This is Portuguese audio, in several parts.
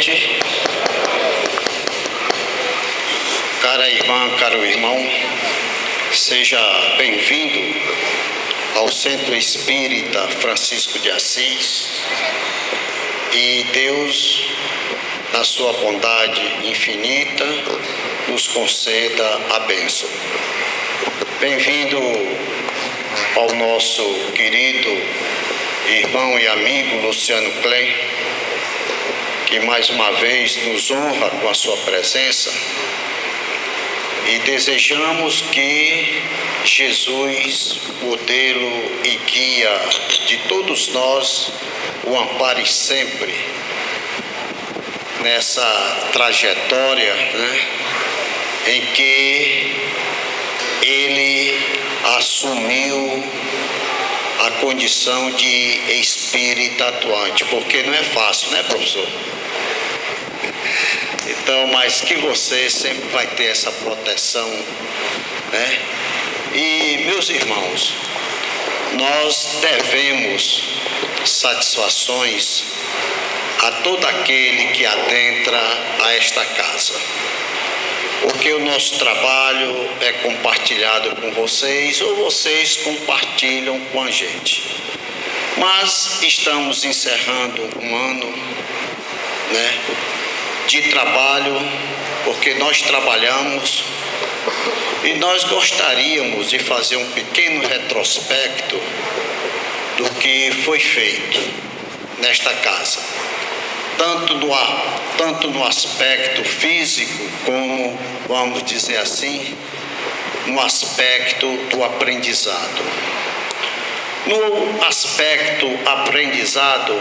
noite, cara irmã, caro irmão, seja bem-vindo ao Centro Espírita Francisco de Assis e Deus, na sua bondade infinita, nos conceda a bênção. Bem-vindo ao nosso querido irmão e amigo Luciano Klein, que mais uma vez nos honra com a sua presença, e desejamos que Jesus, modelo e guia de todos nós, o ampare sempre nessa trajetória, em que ele assumiu a condição de espírito atuante, porque não é fácil, né, professor? Então, mas que você sempre vai ter essa proteção, né? E, meus irmãos, nós devemos satisfações a todo aquele que adentra a esta casa, porque o nosso trabalho é compartilhado com vocês ou vocês compartilham com a gente. Mas estamos encerrando um ano, de trabalho, porque nós trabalhamos e nós gostaríamos de fazer um pequeno retrospecto do que foi feito nesta casa, tanto no aspecto físico como, vamos dizer assim, no aspecto do aprendizado. No aspecto aprendizado,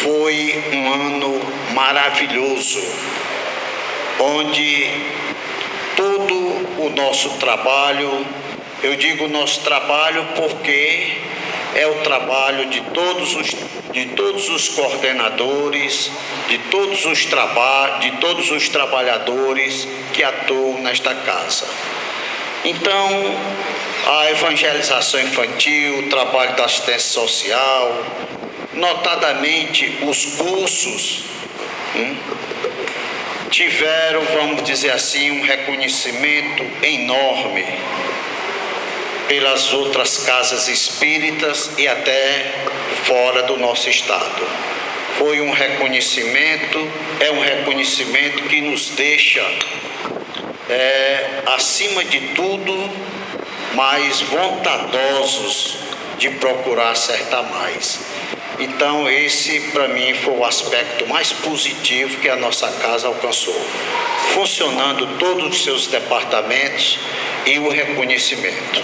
foi um ano maravilhoso, onde todo o nosso trabalho, eu digo nosso trabalho porque é o trabalho de todos os coordenadores, de todos os trabalhadores que atuam nesta casa. Então, a evangelização infantil, o trabalho da assistência social, notadamente os cursos, tiveram, vamos dizer assim, um reconhecimento enorme pelas outras casas espíritas e até fora do nosso estado. Foi um reconhecimento, é um reconhecimento que nos deixa, acima de tudo, mais bondadosos de procurar acertar mais. Então, esse, para mim, foi o aspecto mais positivo que a nossa casa alcançou, funcionando todos os seus departamentos e o reconhecimento.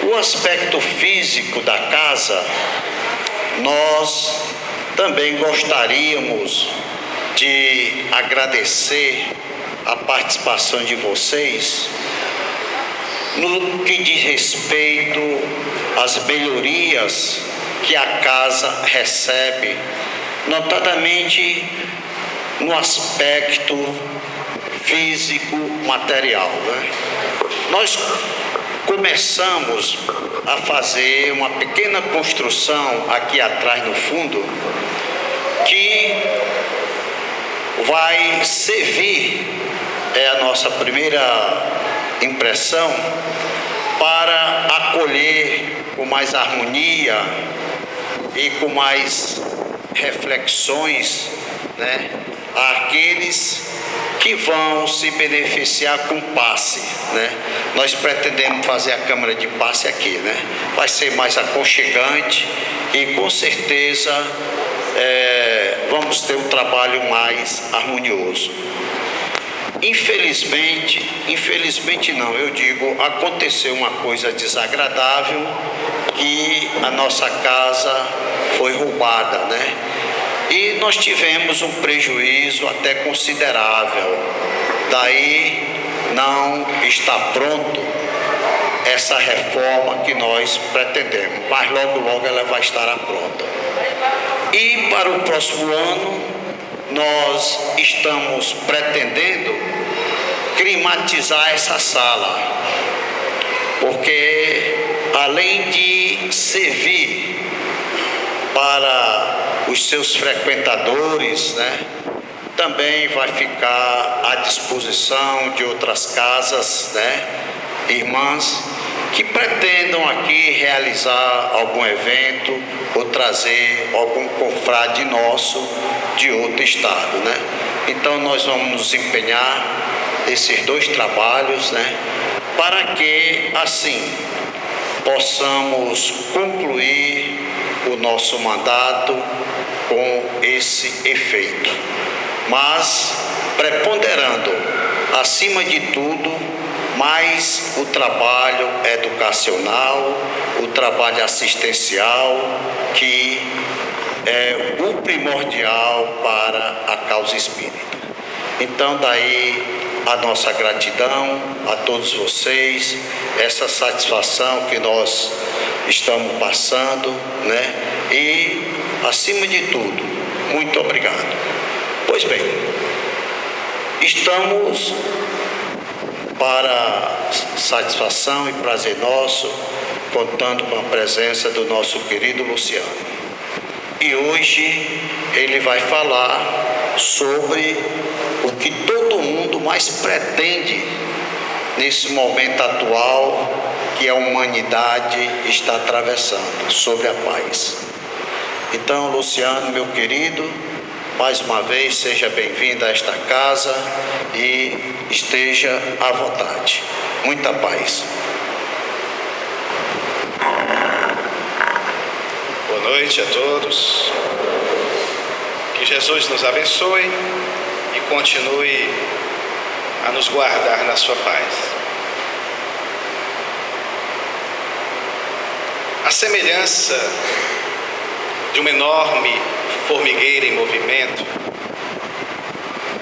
O aspecto físico da casa, nós também gostaríamos de agradecer a participação de vocês no que diz respeito às melhorias que a casa recebe, notadamente no aspecto físico material, Nós começamos a fazer uma pequena construção aqui atrás no fundo, que vai servir, é a nossa primeira impressão, para acolher com mais harmonia e com mais reflexões, aqueles que vão se beneficiar com passe, Nós pretendemos fazer a câmara de passe aqui, Vai ser mais aconchegante e com certeza vamos ter um trabalho mais harmonioso. Infelizmente não, eu digo, aconteceu uma coisa desagradável, que a nossa casa foi roubada, E nós tivemos um prejuízo até considerável. Daí não está pronto essa reforma que nós pretendemos, mas logo ela vai estar pronta. E para o próximo ano, nós estamos pretendendo climatizar essa sala, porque além de servir para os seus frequentadores, também vai ficar à disposição de outras casas, né, irmãs, que pretendam aqui realizar algum evento ou trazer algum confrade nosso de outro estado, né? Então nós vamos nos empenhar nesses dois trabalhos, né, para que assim possamos concluir o nosso mandato com esse efeito, mas preponderando acima de tudo mais o trabalho educacional, o trabalho assistencial, que é o primordial para a causa espírita. Então daí a nossa gratidão a todos vocês, essa satisfação que nós estamos passando, né? E acima de tudo, muito obrigado. Pois bem, estamos para satisfação e prazer nosso, contando com a presença do nosso querido Luciano. E hoje ele vai falar sobre o que todo mundo mais pretende nesse momento atual que a humanidade está atravessando, sobre a paz. Então, Luciano, meu querido, mais uma vez, seja bem-vindo a esta casa e esteja à vontade. Muita paz. Boa noite a todos. Que Jesus nos abençoe e continue a nos guardar na sua paz. A semelhança de uma enorme formigueira em movimento,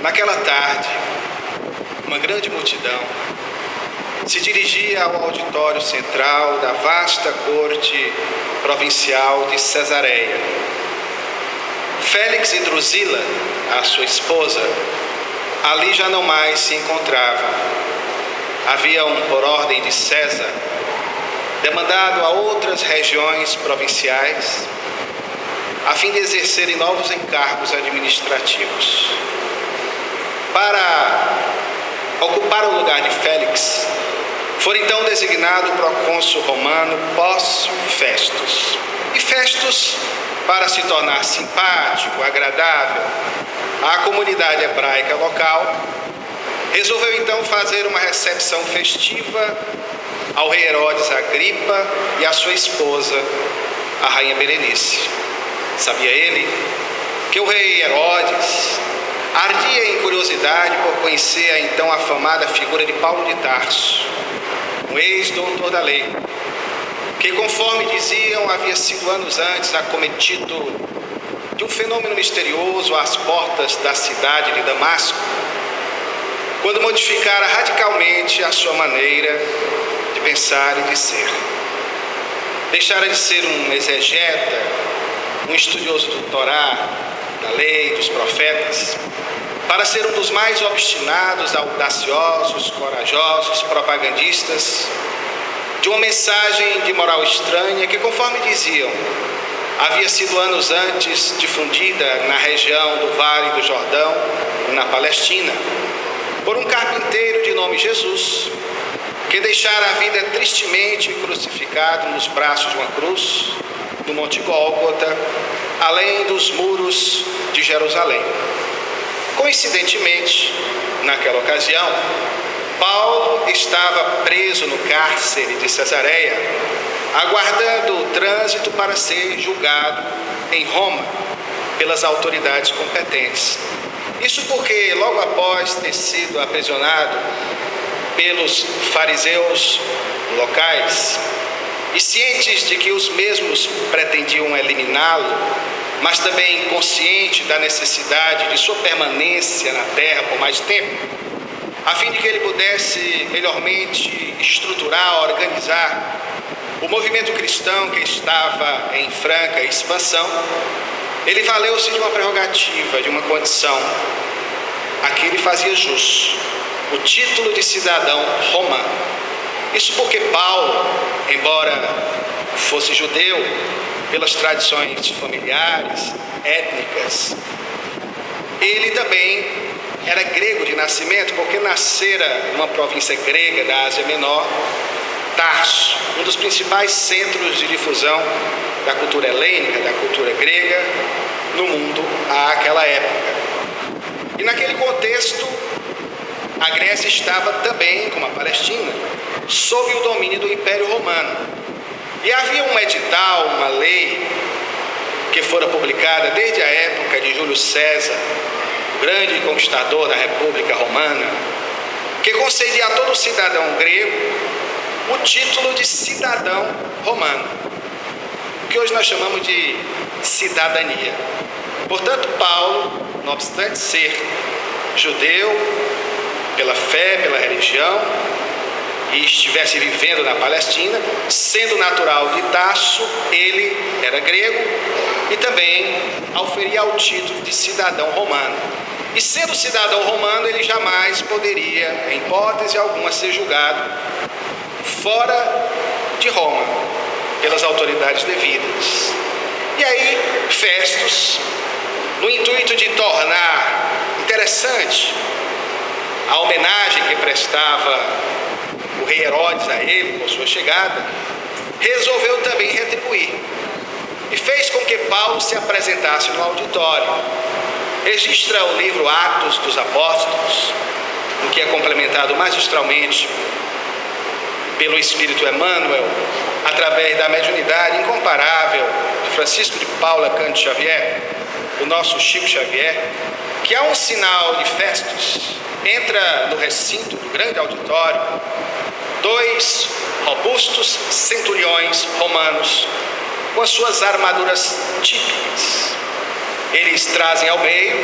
naquela tarde, uma grande multidão se dirigia ao auditório central da vasta corte provincial de Cesareia. Félix e Drusila, a sua esposa, ali já não mais se encontravam. Haviam, por ordem de César, demandado a outras regiões provinciais a fim de exercerem novos encargos administrativos. Para ocupar o lugar de Félix, foi então designado o procônsul romano Pórcio Festus. E Festus, para se tornar simpático, agradável à comunidade hebraica local, resolveu então fazer uma recepção festiva ao rei Herodes Agripa e à sua esposa, a rainha Berenice. Sabia ele que o rei Herodes ardia em curiosidade por conhecer a então afamada figura de Paulo de Tarso, um ex-doutor da lei, que, conforme diziam, havia sido anos antes acometido de um fenômeno misterioso às portas da cidade de Damasco, quando modificara radicalmente a sua maneira de pensar e de ser. Deixara de ser um exegeta, um estudioso do Torá, da lei, dos profetas, para ser um dos mais obstinados, audaciosos, corajosos, propagandistas de uma mensagem de moral estranha que, conforme diziam, havia sido anos antes difundida na região do Vale do Jordão, na Palestina, por um carpinteiro de nome Jesus, que deixara a vida tristemente crucificado nos braços de uma cruz, no Monte Gólgota, além dos muros de Jerusalém. Coincidentemente, naquela ocasião, Paulo estava preso no cárcere de Cesareia, aguardando o trânsito para ser julgado em Roma pelas autoridades competentes. Isso porque, logo após ter sido aprisionado pelos fariseus locais, e cientes de que os mesmos pretendiam eliminá-lo, mas também consciente da necessidade de sua permanência na terra por mais tempo, a fim de que ele pudesse melhormente estruturar, organizar o movimento cristão que estava em franca expansão, ele valeu-se de uma prerrogativa, de uma condição a que ele fazia jus, o título de cidadão romano. Isso porque Paulo, embora fosse judeu, pelas tradições familiares, étnicas, ele também era grego de nascimento, porque nascera numa província grega da Ásia Menor, Tarso, um dos principais centros de difusão da cultura helênica, da cultura grega no mundo àquela época. E naquele contexto, a Grécia estava também, como a Palestina, sob o domínio do Império Romano. E havia um edital, uma lei, que fora publicada desde a época de Júlio César, o grande conquistador da República Romana, que concedia a todo cidadão grego o título de cidadão romano, que hoje nós chamamos de cidadania. Portanto, Paulo, não obstante ser judeu, pela fé, pela religião, e estivesse vivendo na Palestina, sendo natural de Tarso, ele era grego e também auferia o título de cidadão romano. E sendo cidadão romano, ele jamais poderia, em hipótese alguma, ser julgado fora de Roma, pelas autoridades devidas. E aí, Festus, no intuito de tornar interessante a homenagem que prestava o rei Herodes a ele por sua chegada, resolveu também retribuir e fez com que Paulo se apresentasse no auditório. Registra o livro Atos dos Apóstolos, o que é complementado magistralmente pelo Espírito Emmanuel, através da mediunidade incomparável de Francisco de Paula Cândido Xavier, o nosso Chico Xavier, que há um sinal de Festus. Entra no recinto do grande auditório 2 robustos centuriões romanos com as suas armaduras típicas. Eles trazem ao meio,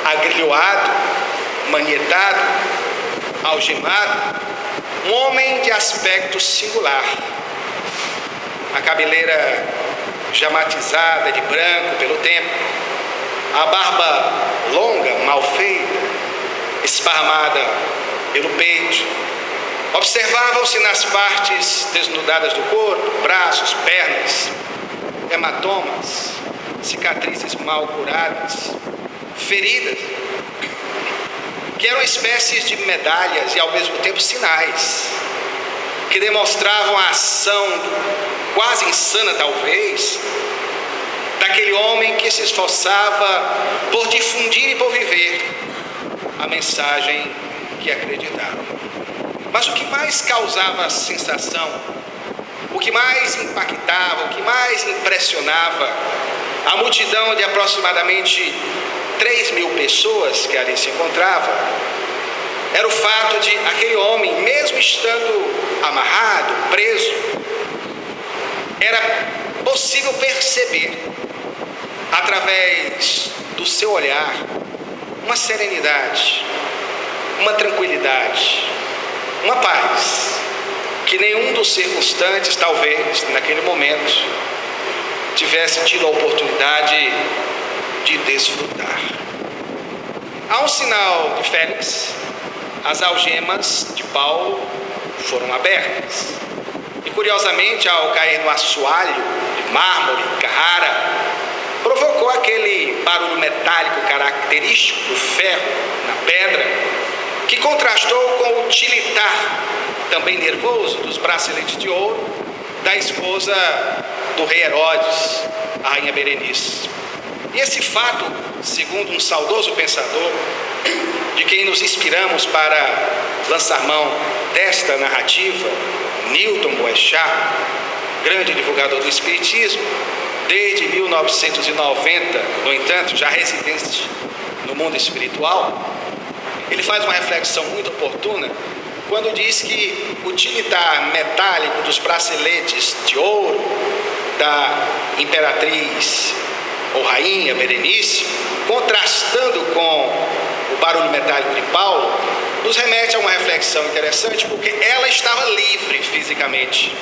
agrilhoado, manietado, algemado, um homem de aspecto singular. A cabeleira já matizada de branco pelo tempo, a barba longa, mal feita, esparramada pelo peito. Observavam-se nas partes desnudadas do corpo, braços, pernas, hematomas, cicatrizes mal curadas, feridas, que eram espécies de medalhas e ao mesmo tempo sinais, que demonstravam a ação quase insana talvez, daquele homem que se esforçava por difundir e por viver a mensagem que acreditava. Mas o que mais causava sensação, o que mais impactava, o que mais impressionava a multidão de aproximadamente 3.000 pessoas que ali se encontravam, era o fato de aquele homem, mesmo estando amarrado, preso, era possível perceber, através do seu olhar, uma serenidade, uma tranquilidade, uma paz, que nenhum dos circunstantes, talvez, naquele momento, tivesse tido a oportunidade de desfrutar. Há um sinal de Félix, as algemas de Paulo foram abertas. E curiosamente, ao cair no assoalho de mármore, Carrara, provocou aquele barulho metálico característico do ferro na pedra, que contrastou com o tilitar, também nervoso, dos braceletes de ouro da esposa do rei Herodes, a rainha Berenice. E esse fato, segundo um saudoso pensador, de quem nos inspiramos para lançar mão desta narrativa, Newton Boechat, grande divulgador do Espiritismo, desde 1990, no entanto, já residente no mundo espiritual, ele faz uma reflexão muito oportuna quando diz que o tilitar metálico dos braceletes de ouro da imperatriz ou rainha Berenice, contrastando com o barulho metálico de Paulo, nos remete a uma reflexão interessante, porque ela estava livre fisicamente,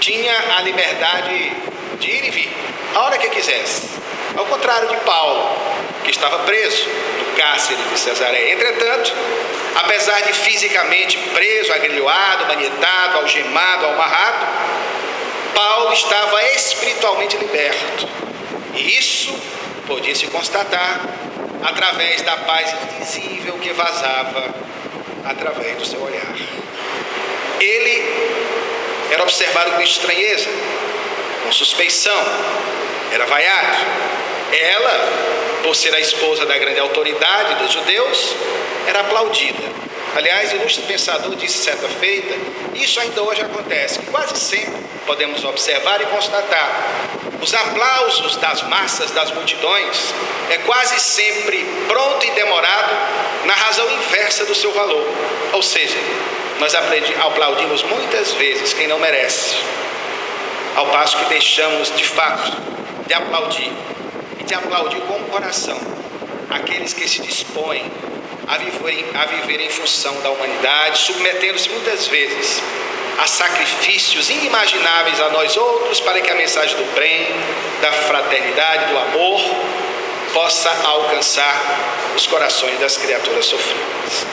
tinha a liberdade de ir e vir, a hora que quisesse, ao contrário de Paulo, que estava preso no cárcere de Cesareia. Entretanto, apesar de fisicamente preso, agrilhoado, manietado, algemado, amarrado, Paulo estava espiritualmente liberto. E isso podia se constatar através da paz indizível que vazava através do seu olhar. Ele era observado com estranheza, com suspeição, era vaiado. Ela, por ser a esposa da grande autoridade dos judeus, era aplaudida. Aliás, o ilustre pensador disse certa feita, isso ainda hoje acontece, que quase sempre podemos observar e constatar. Os aplausos das massas, das multidões, é quase sempre pronto e demorado na razão inversa do seu valor. Ou seja, nós aplaudimos muitas vezes quem não merece, ao passo que deixamos de fato de aplaudir, e de aplaudir com o coração, aqueles que se dispõem a viver em função da humanidade, submetendo-se muitas vezes a sacrifícios inimagináveis a nós outros, para que a mensagem do bem, da fraternidade, do amor, possa alcançar os corações das criaturas sofridas.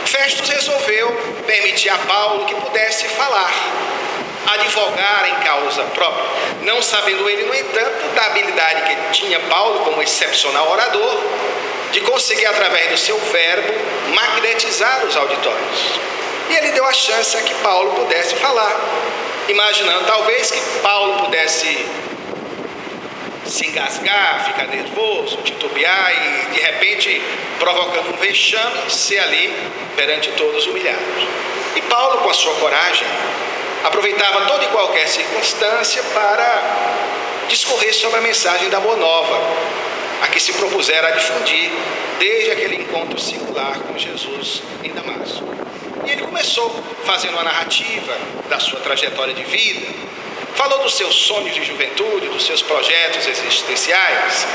Festus resolveu permitir a Paulo que pudesse falar, advogar em causa própria, não sabendo ele, no entanto, da habilidade que tinha Paulo como excepcional orador, de conseguir, através do seu verbo, magnetizar os auditórios. E ele deu a chance a que Paulo pudesse falar, imaginando talvez que Paulo pudesse se engasgar, ficar nervoso, titubear e, de repente, provocando um vexame, ser ali, perante todos, humilhado. E Paulo, com a sua coragem, aproveitava toda e qualquer circunstância para discorrer sobre a mensagem da Boa Nova, a que se propusera a difundir desde aquele encontro singular com Jesus em Damasco. E ele começou fazendo uma narrativa da sua trajetória de vida, falou dos seus sonhos de juventude, dos seus projetos existenciais,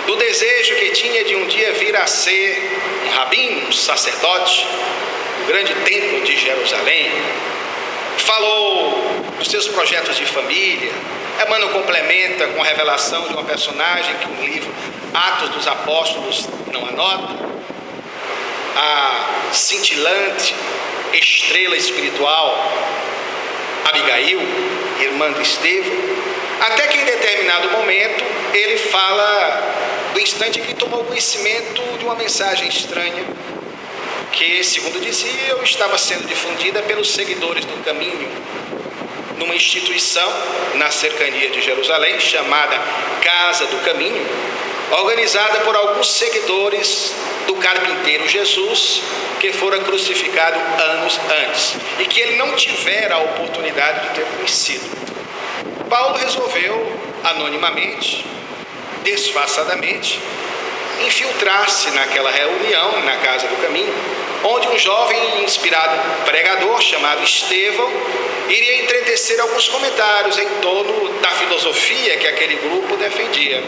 do desejo que tinha de um dia vir a ser um rabino, um sacerdote, no grande templo de Jerusalém. Falou dos seus projetos de família. Emmanuel complementa com a revelação de uma personagem que o livro Atos dos Apóstolos não anota, a cintilante estrela espiritual Abigail, irmã de Estevão, até que em determinado momento ele fala do instante em que tomou conhecimento de uma mensagem estranha que, segundo dizia, estava sendo difundida pelos seguidores do caminho numa instituição na cercania de Jerusalém chamada Casa do Caminho, organizada por alguns seguidores do carpinteiro Jesus, que fora crucificado anos antes e que ele não tivera a oportunidade de ter conhecido. Paulo resolveu, anonimamente, disfarçadamente, infiltrar-se naquela reunião na Casa do Caminho, onde um jovem e inspirado pregador chamado Estevão iria entretecer alguns comentários em torno da filosofia que aquele grupo defendia.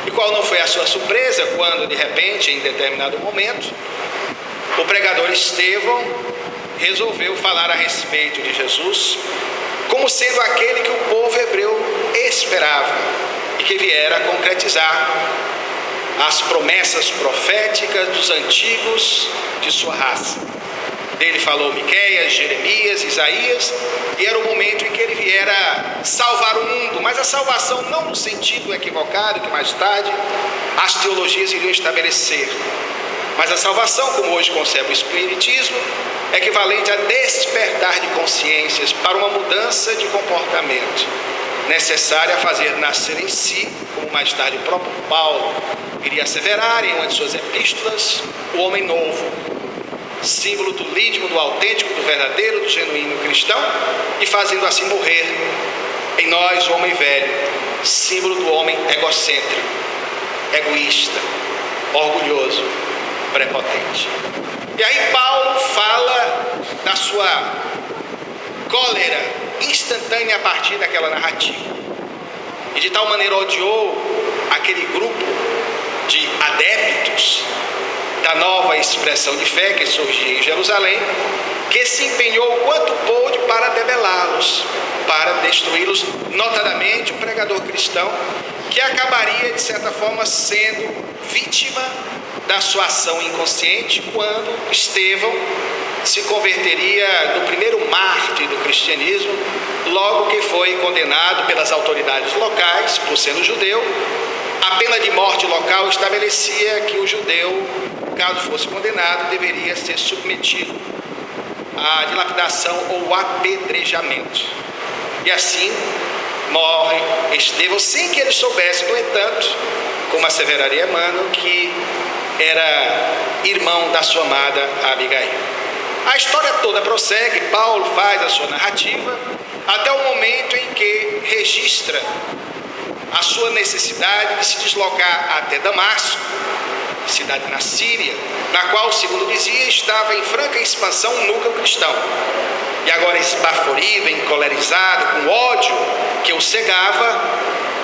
E qual não foi a sua surpresa quando, de repente, em determinado momento, o pregador Estevão resolveu falar a respeito de Jesus como sendo aquele que o povo hebreu esperava e que viera a concretizar as promessas proféticas dos antigos de sua raça. Dele falou Miqueias, Jeremias, Isaías, e era o momento em que ele viera salvar o mundo, mas a salvação não no sentido equivocado que mais tarde as teologias iriam estabelecer, mas a salvação, como hoje concebe o Espiritismo, é equivalente a despertar de consciências para uma mudança de comportamento, necessária a fazer nascer em si, como mais tarde o próprio Paulo iria asseverar em uma de suas epístolas, o homem novo, símbolo do lídimo, do autêntico, do verdadeiro, do genuíno cristão, e fazendo assim morrer em nós o homem velho, símbolo do homem egocêntrico, egoísta, orgulhoso, prepotente. E aí Paulo fala da sua cólera instantânea a partir daquela narrativa, e de tal maneira odiou aquele grupo de adeptos da nova expressão de fé que surgia em Jerusalém, que se empenhou o quanto pôde para debelá-los, para destruí-los, notadamente o pregador cristão, que acabaria, de certa forma, sendo vítima da sua ação inconsciente, quando Estevão se converteria no primeiro mártir do cristianismo, logo que foi condenado pelas autoridades locais, por sendo judeu, a pena de morte local estabelecia que o judeu, caso fosse condenado, deveria ser submetido à dilapidação ou apedrejamento. E assim morre Estevão, sem que ele soubesse, no entanto, como asseveraria Emmanuel, que era irmão da sua amada Abigail. A história toda prossegue, Paulo faz a sua narrativa, até o momento em que registra a sua necessidade de se deslocar até Damasco, cidade na Síria, na qual, segundo dizia, estava em franca expansão um núcleo cristão. E agora esbaforido, encolerizado, com ódio que o cegava,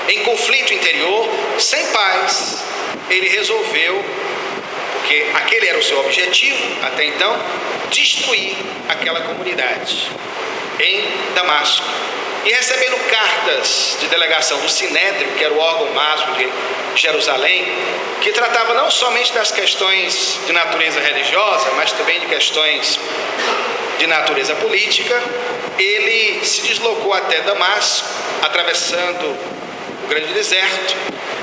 em conflito interior, sem paz, ele resolveu, porque aquele era o seu objetivo até então, destruir aquela comunidade em Damasco. E recebendo cartas de delegação do Sinédrio, que era o órgão máximo de Jerusalém, que tratava não somente das questões de natureza religiosa, mas também de questões de natureza política, ele se deslocou até Damasco, atravessando o grande deserto,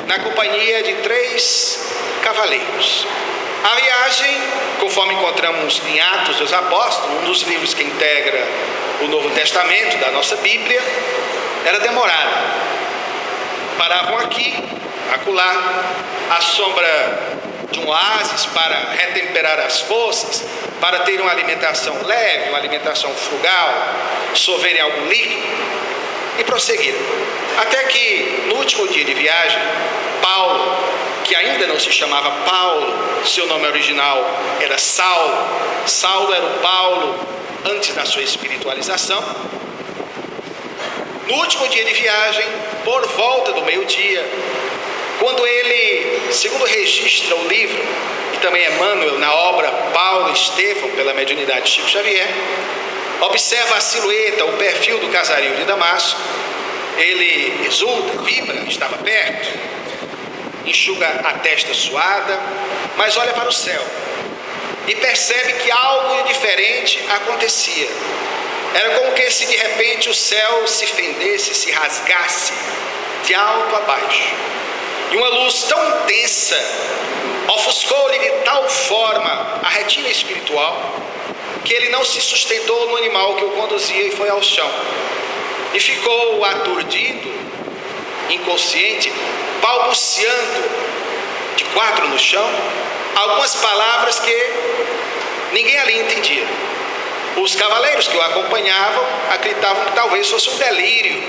na companhia de 3 cavaleiros. A viagem, conforme encontramos em Atos dos Apóstolos, um dos livros que integra o Novo Testamento da nossa Bíblia, era demorada. Paravam aqui, acolá, à sombra de um oásis para retemperar as forças, para ter uma alimentação leve, uma alimentação frugal, sorverem algum líquido, e prosseguiram. Até que, no último dia de viagem, Paulo, que ainda não se chamava Paulo, seu nome original era Saulo. Saulo era o Paulo antes da sua espiritualização. No último dia de viagem, por volta do meio-dia, quando ele, segundo registra o livro, e também Emmanuel, na obra Paulo e Estevão, pela mediunidade de Chico Xavier, observa a silhueta, o perfil do casario de Damasco, ele exulta, vibra, estava perto, enxuga a testa suada, mas olha para o céu e percebe que algo diferente acontecia. Era como que se de repente o céu se fendesse, se rasgasse de alto a baixo. E uma luz tão intensa ofuscou-lhe de tal forma a retina espiritual que ele não se sustentou no animal que o conduzia e foi ao chão. E ficou aturdido, inconsciente, balbuciando de 4 no chão, algumas palavras que ninguém ali entendia. Os cavaleiros que o acompanhavam acreditavam que talvez fosse um delírio,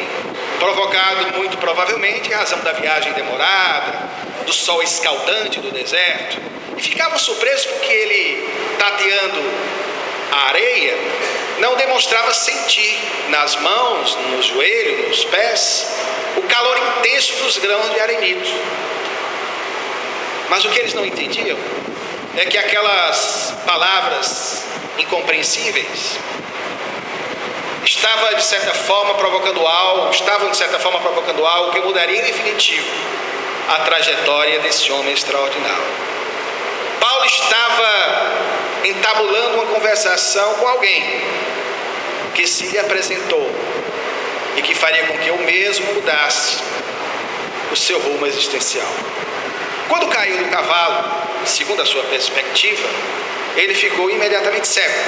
provocado muito provavelmente em razão da viagem demorada, do sol escaldante do deserto, e ficavam surpresos porque ele, tateando a areia, não demonstrava sentir nas mãos, nos joelhos, nos pés, o calor intenso dos grãos de arenito. Mas o que eles não entendiam é que aquelas palavras incompreensíveis estavam de certa forma provocando algo que mudaria em definitivo a trajetória desse homem extraordinário. Paulo estava entabulando uma conversação com alguém que se lhe apresentou e que faria com que eu mesmo mudasse o seu rumo existencial. Quando caiu do cavalo, segundo a sua perspectiva, ele ficou imediatamente cego.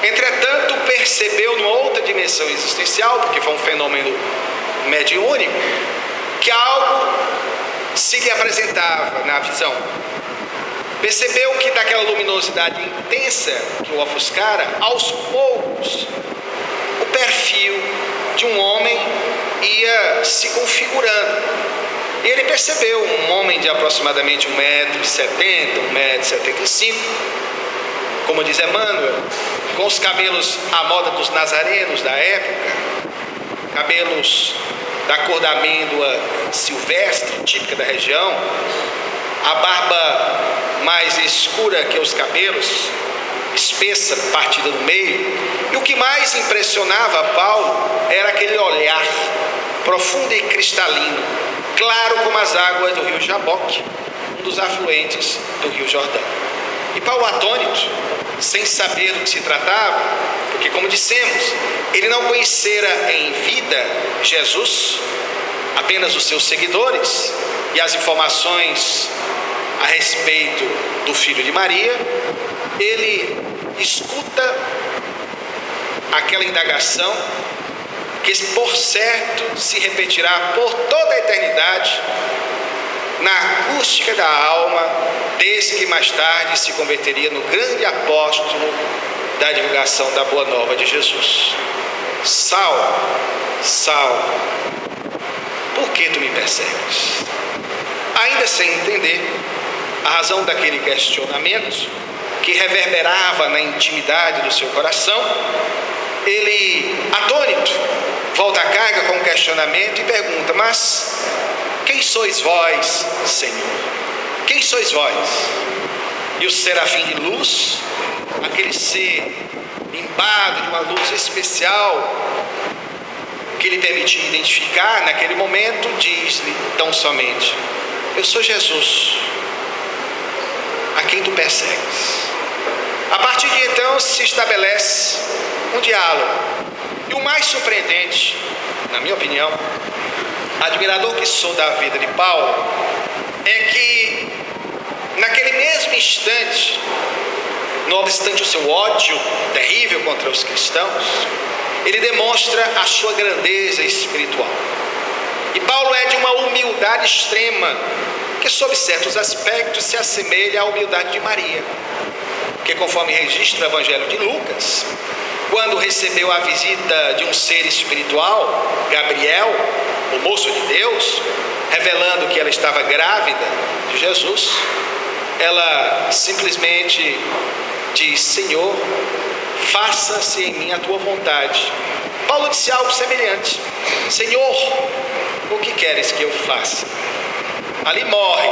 Entretanto, percebeu numa outra dimensão existencial, porque foi um fenômeno mediúnico, que algo se lhe apresentava na visão. Percebeu que daquela luminosidade intensa que o ofuscara, aos poucos, o perfil de um homem ia se configurando. E ele percebeu um homem de aproximadamente 1,70 m, 1,75 m, como diz Emmanuel, com os cabelos à moda dos nazarenos da época, cabelos da cor da amêndoa silvestre, típica da região, a barba mais escura que os cabelos, espessa, partida no meio. E o que mais impressionava Paulo era aquele olhar profundo e cristalino, claro como as águas do rio Jaboque, um dos afluentes do rio Jordão. E Paulo, atônito, sem saber do que se tratava, porque, como dissemos, ele não conhecera em vida Jesus, apenas os seus seguidores, e as informações a respeito do filho de Maria, ele escuta aquela indagação que, por certo, se repetirá por toda a eternidade na acústica da alma desse que mais tarde se converteria no grande apóstolo da divulgação da Boa Nova de Jesus. Saulo, Saulo, por que tu me persegues? Ainda sem entender a razão daquele questionamento que reverberava na intimidade do seu coração, ele, atônito, volta à carga com o questionamento e pergunta: mas quem sois vós, Senhor? Quem sois vós? E o serafim de luz, aquele ser limbado de uma luz especial que lhe permitia identificar naquele momento, diz-lhe tão somente: eu sou Jesus, a quem tu persegues. A partir de então se estabelece um diálogo. E o mais surpreendente, na minha opinião, admirador que sou da vida de Paulo, é que naquele mesmo instante, não obstante o seu ódio terrível contra os cristãos, ele demonstra a sua grandeza espiritual. E Paulo é de uma humildade extrema, que sob certos aspectos se assemelha à humildade de Maria, que, conforme registra o Evangelho de Lucas, quando recebeu a visita de um ser espiritual, Gabriel, o moço de Deus, revelando que ela estava grávida de Jesus, ela simplesmente diz: Senhor, faça-se em mim a tua vontade. Paulo disse algo semelhante: Senhor, o que queres que eu faça? Ali morre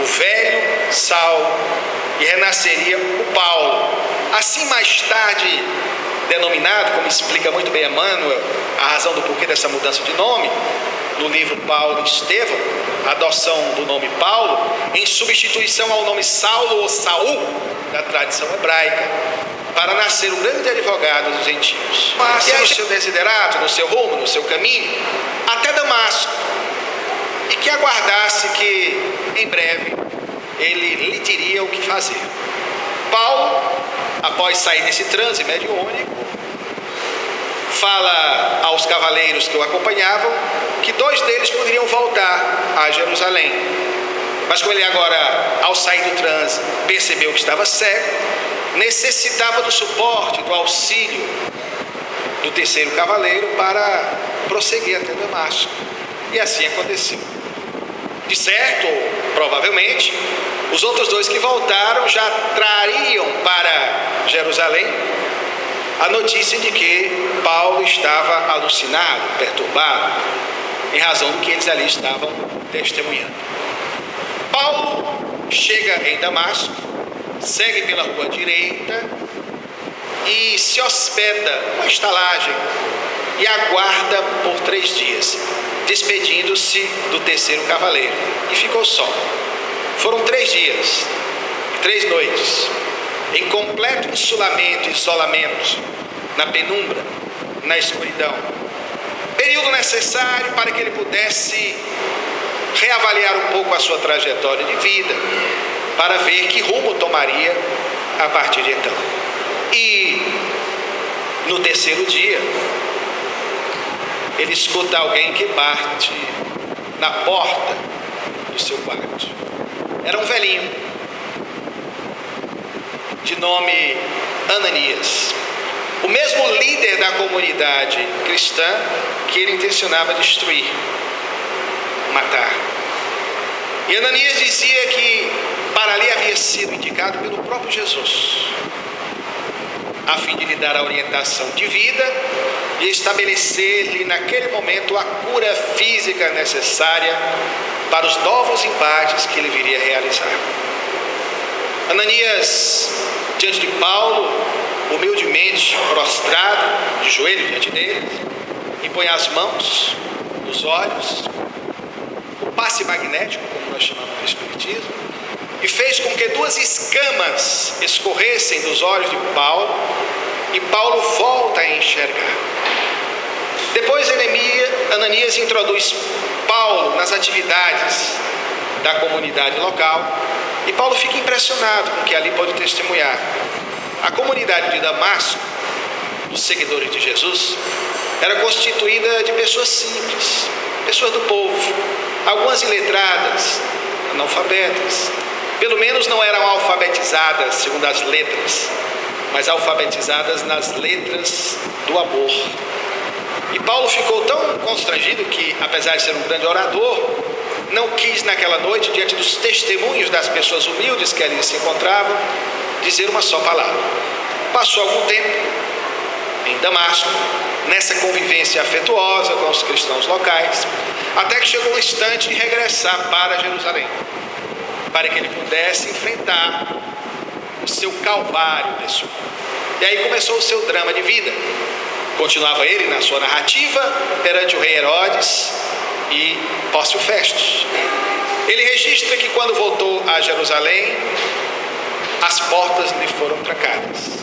o velho Saulo e renasceria o Paulo, assim mais tarde denominado, como explica muito bem Emmanuel, a razão do porquê dessa mudança de nome, no livro Paulo e Estevão, a adoção do nome Paulo, em substituição ao nome Saulo ou Saul, da tradição hebraica, para nascer o grande advogado dos gentios. Passa no seu desiderato, no seu rumo, no seu caminho, até Damasco, e que aguardasse que, em breve, ele lhe diria o que fazer. Paulo, após sair desse transe mediúnico, fala aos cavaleiros que o acompanhavam que 2 deles poderiam voltar a Jerusalém. Mas como ele agora, ao sair do transe, percebeu que estava cego, necessitava do suporte, do auxílio do 3º cavaleiro para prosseguir até Damasco. E assim aconteceu. De certo, provavelmente, os outros 2 que voltaram já trariam para Jerusalém a notícia de que Paulo estava alucinado, perturbado, em razão do que eles ali estavam testemunhando. Paulo chega em Damasco, segue pela rua direita e se hospeda numa estalagem e aguarda por 3 dias, despedindo-se do 3º cavaleiro, e ficou só. Foram 3 dias, 3 noites, em completo insulamento e isolamento, na penumbra, na escuridão. Período necessário para que ele pudesse reavaliar um pouco a sua trajetória de vida, para ver que rumo tomaria a partir de então. E no 3º dia, ele escuta alguém que bate na porta do seu quarto. Era um velhinho, de nome Ananias, o mesmo líder da comunidade cristã que ele intencionava destruir, matar. E Ananias dizia que para ali havia sido indicado pelo próprio Jesus, a fim de lhe dar a orientação de vida e estabelecer-lhe naquele momento a cura física necessária para os novos embates que ele viria a realizar. Ananias, diante de Paulo, humildemente prostrado, de joelho diante dele, impõe as mãos nos olhos, o passe magnético, como nós chamamos no Espiritismo, e fez com que 2 escamas escorressem dos olhos de Paulo, e Paulo volta a enxergar. Depois Ananias introduz Paulo nas atividades da comunidade local, e Paulo fica impressionado com o que ali pode testemunhar. A comunidade de Damasco, dos seguidores de Jesus, era constituída de pessoas simples, pessoas do povo, algumas iletradas, analfabetas, pelo menos não eram alfabetizadas segundo as letras, mas alfabetizadas nas letras do amor. E Paulo ficou tão constrangido que, apesar de ser um grande orador, não quis naquela noite, diante dos testemunhos das pessoas humildes que ali se encontravam, dizer uma só palavra. Passou algum tempo em Damasco, nessa convivência afetuosa com os cristãos locais, até que chegou o instante de regressar para Jerusalém, para que ele pudesse enfrentar o seu calvário pessoal. E aí começou o seu drama de vida. Continuava ele na sua narrativa perante o rei Herodes e Pórcio Festos. Ele registra que quando voltou a Jerusalém, as portas lhe foram trancadas.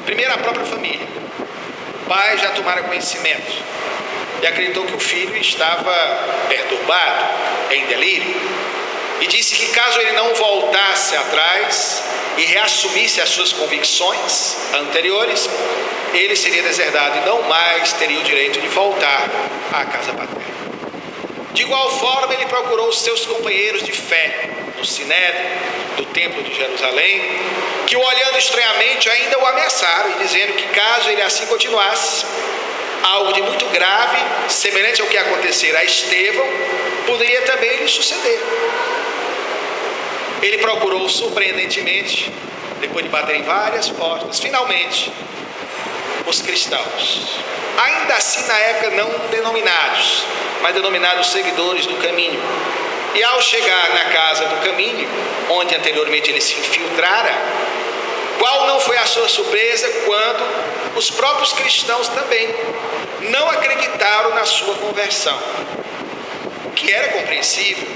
Primeiro, a própria família. O pai já tomara conhecimento e acreditou que o filho estava perturbado, em delírio, e disse que caso ele não voltasse atrás e reassumisse as suas convicções anteriores, ele seria deserdado e não mais teria o direito de voltar à casa paterna. De igual forma, ele procurou os seus companheiros de fé no Sinédrio do Templo de Jerusalém, que o olhando estranhamente ainda o ameaçaram e dizendo que caso ele assim continuasse, algo de muito grave, semelhante ao que acontecera a Estevão, poderia também lhe suceder. Ele procurou surpreendentemente, depois de bater em várias portas, finalmente, os cristãos, ainda assim na época não denominados, mas denominados seguidores do caminho. E ao chegar na casa do caminho, onde anteriormente ele se infiltrara, qual não foi a sua surpresa quando os próprios cristãos também não acreditaram na sua conversão, o que era compreensível.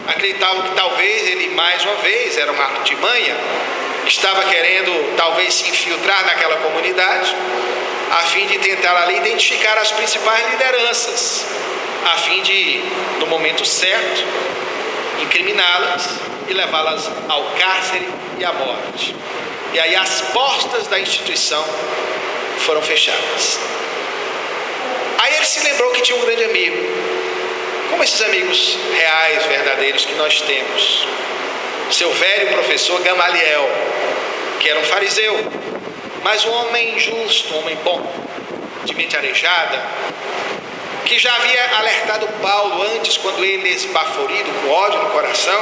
Acreditavam que talvez ele mais uma vez era uma artimanha, estava querendo talvez se infiltrar naquela comunidade, a fim de tentar ali identificar as principais lideranças, a fim de, no momento certo, incriminá-las e levá-las ao cárcere e à morte. E aí as portas da instituição foram fechadas. Aí ele se lembrou que tinha um grande amigo, como esses amigos reais, verdadeiros que nós temos. Seu velho professor Gamaliel, que era um fariseu, mas um homem justo, um homem bom, de mente arejada, que já havia alertado Paulo antes, quando ele, esbaforido, com ódio no coração,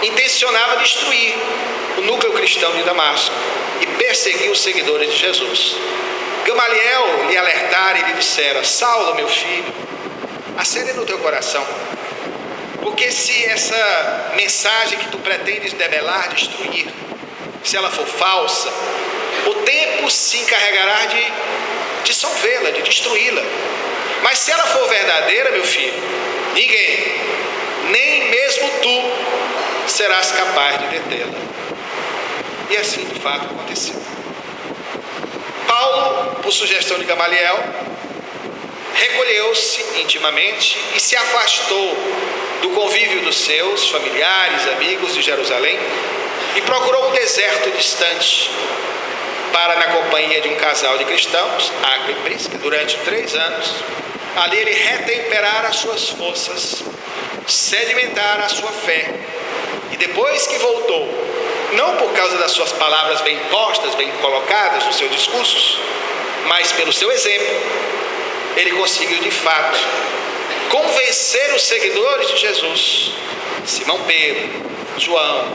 intencionava destruir o núcleo cristão de Damasco e perseguir os seguidores de Jesus. Gamaliel lhe alertara e lhe dissera: Saulo, meu filho, acende no teu coração, porque se essa mensagem que tu pretendes debelar, destruir, se ela for falsa, o tempo se encarregará de dissolvê-la, de destruí-la. Mas se ela for verdadeira, meu filho, ninguém, nem mesmo tu, serás capaz de detê-la. E assim de fato aconteceu. Paulo, por sugestão de Gamaliel, recolheu-se intimamente e se afastou do convívio dos seus familiares, amigos de Jerusalém, e procurou um deserto distante para, na companhia de um casal de cristãos, Áquila e Prisca, durante 3 anos, ali ele retemperar as suas forças, sedimentar a sua fé, e depois que voltou, não por causa das suas palavras bem postas, bem colocadas nos seus discursos, mas pelo seu exemplo, ele conseguiu de fato convencer os seguidores de Jesus, Simão Pedro, João,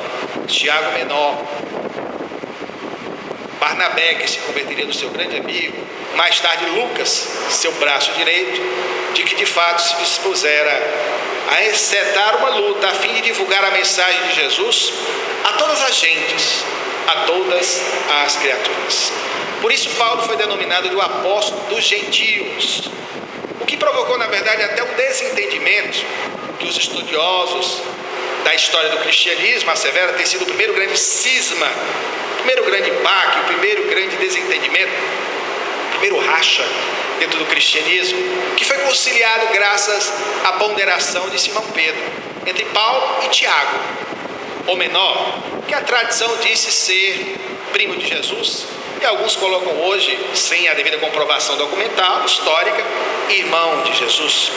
Tiago Menor, Barnabé, que se converteria no seu grande amigo, mais tarde Lucas, seu braço direito, de que de fato se dispusera a encetar uma luta a fim de divulgar a mensagem de Jesus a todas as gentes, a todas as criaturas. Por isso Paulo foi denominado de o apóstolo dos gentios, o que provocou na verdade até um desentendimento que os estudiosos da história do cristianismo asseveram ter sido o primeiro grande cisma, o primeiro grande baque, o primeiro grande desentendimento, o primeiro racha dentro do cristianismo, que foi conciliado graças à ponderação de Simão Pedro entre Paulo e Tiago, o menor, que a tradição disse ser primo de Jesus, e alguns colocam hoje, sem a devida comprovação documental, histórica, irmão de Jesus.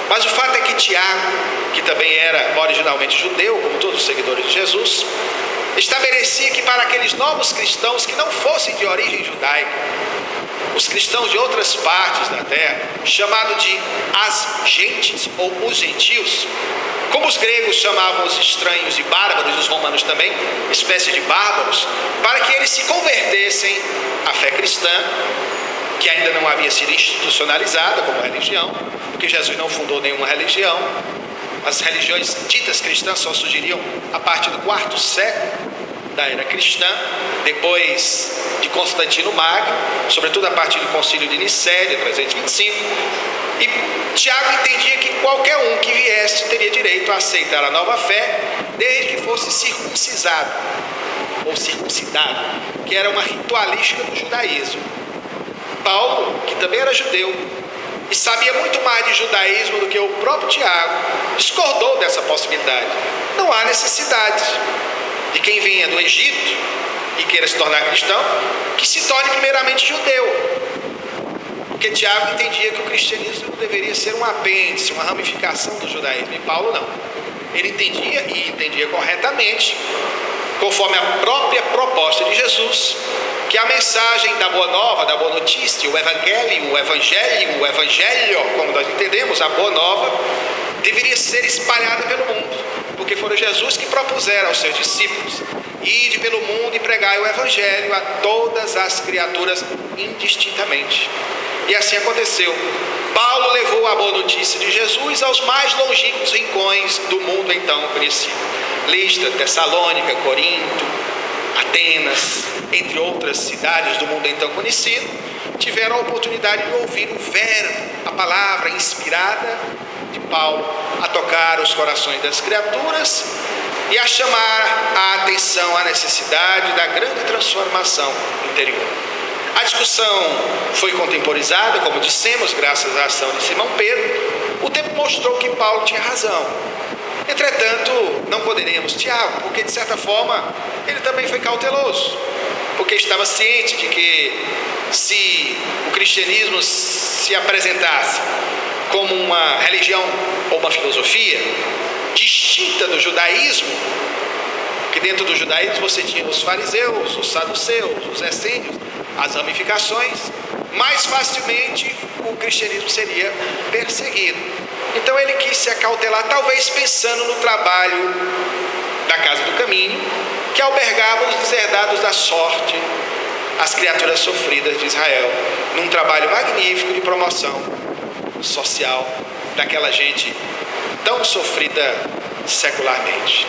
Mas o fato é que Tiago, que também era originalmente judeu, como todos os seguidores de Jesus, estabelecia que para aqueles novos cristãos que não fossem de origem judaica, os cristãos de outras partes da terra, chamado de as gentes ou os gentios, como os gregos chamavam os estranhos de bárbaros, os romanos também, espécie de bárbaros, para que eles se convertessem à fé cristã, que ainda não havia sido institucionalizada como religião, porque Jesus não fundou nenhuma religião. As religiões ditas cristãs só surgiriam a partir do quarto século da era cristã, depois de Constantino Magno, sobretudo a partir do concílio de Nicéia, 325, e Tiago entendia que qualquer um que viesse teria direito a aceitar a nova fé, desde que fosse circuncisado, ou circuncidado, que era uma ritualística do judaísmo. Paulo, que também era judeu, e sabia muito mais de judaísmo do que o próprio Tiago, discordou dessa possibilidade. Não há necessidade de quem venha do Egito e queira se tornar cristão, que se torne primeiramente judeu. Porque Tiago entendia que o cristianismo deveria ser um apêndice, uma ramificação do judaísmo, e Paulo não. Ele entendia, e entendia corretamente, conforme a própria proposta de Jesus, que a mensagem da boa nova, da boa notícia, o evangelho, como nós entendemos, a boa nova, deveria ser espalhada pelo mundo, porque foi Jesus que propusera aos seus discípulos: ide pelo mundo e pregai o evangelho a todas as criaturas indistintamente. E assim aconteceu. Paulo levou a boa notícia de Jesus aos mais longínquos rincões do mundo então conhecido. Listra, Tessalônica, Corinto, Atenas, entre outras cidades do mundo então conhecido, tiveram a oportunidade de ouvir o verbo, a palavra inspirada de Paulo, a tocar os corações das criaturas e a chamar a atenção à necessidade da grande transformação interior. A discussão foi contemporizada, como dissemos, graças à ação de Simão Pedro. O tempo mostrou que Paulo tinha razão. Entretanto, não condenemos Tiago, porque de certa forma ele também foi cauteloso, porque estava ciente de que se o cristianismo se apresentasse como uma religião ou uma filosofia distinta do judaísmo, que dentro do judaísmo você tinha os fariseus, os saduceus, os essênios, as ramificações, mais facilmente o cristianismo seria perseguido. Então ele quis se acautelar, talvez pensando no trabalho da Casa do Caminho, que albergava os deserdados da sorte, as criaturas sofridas de Israel, num trabalho magnífico de promoção social daquela gente tão sofrida secularmente.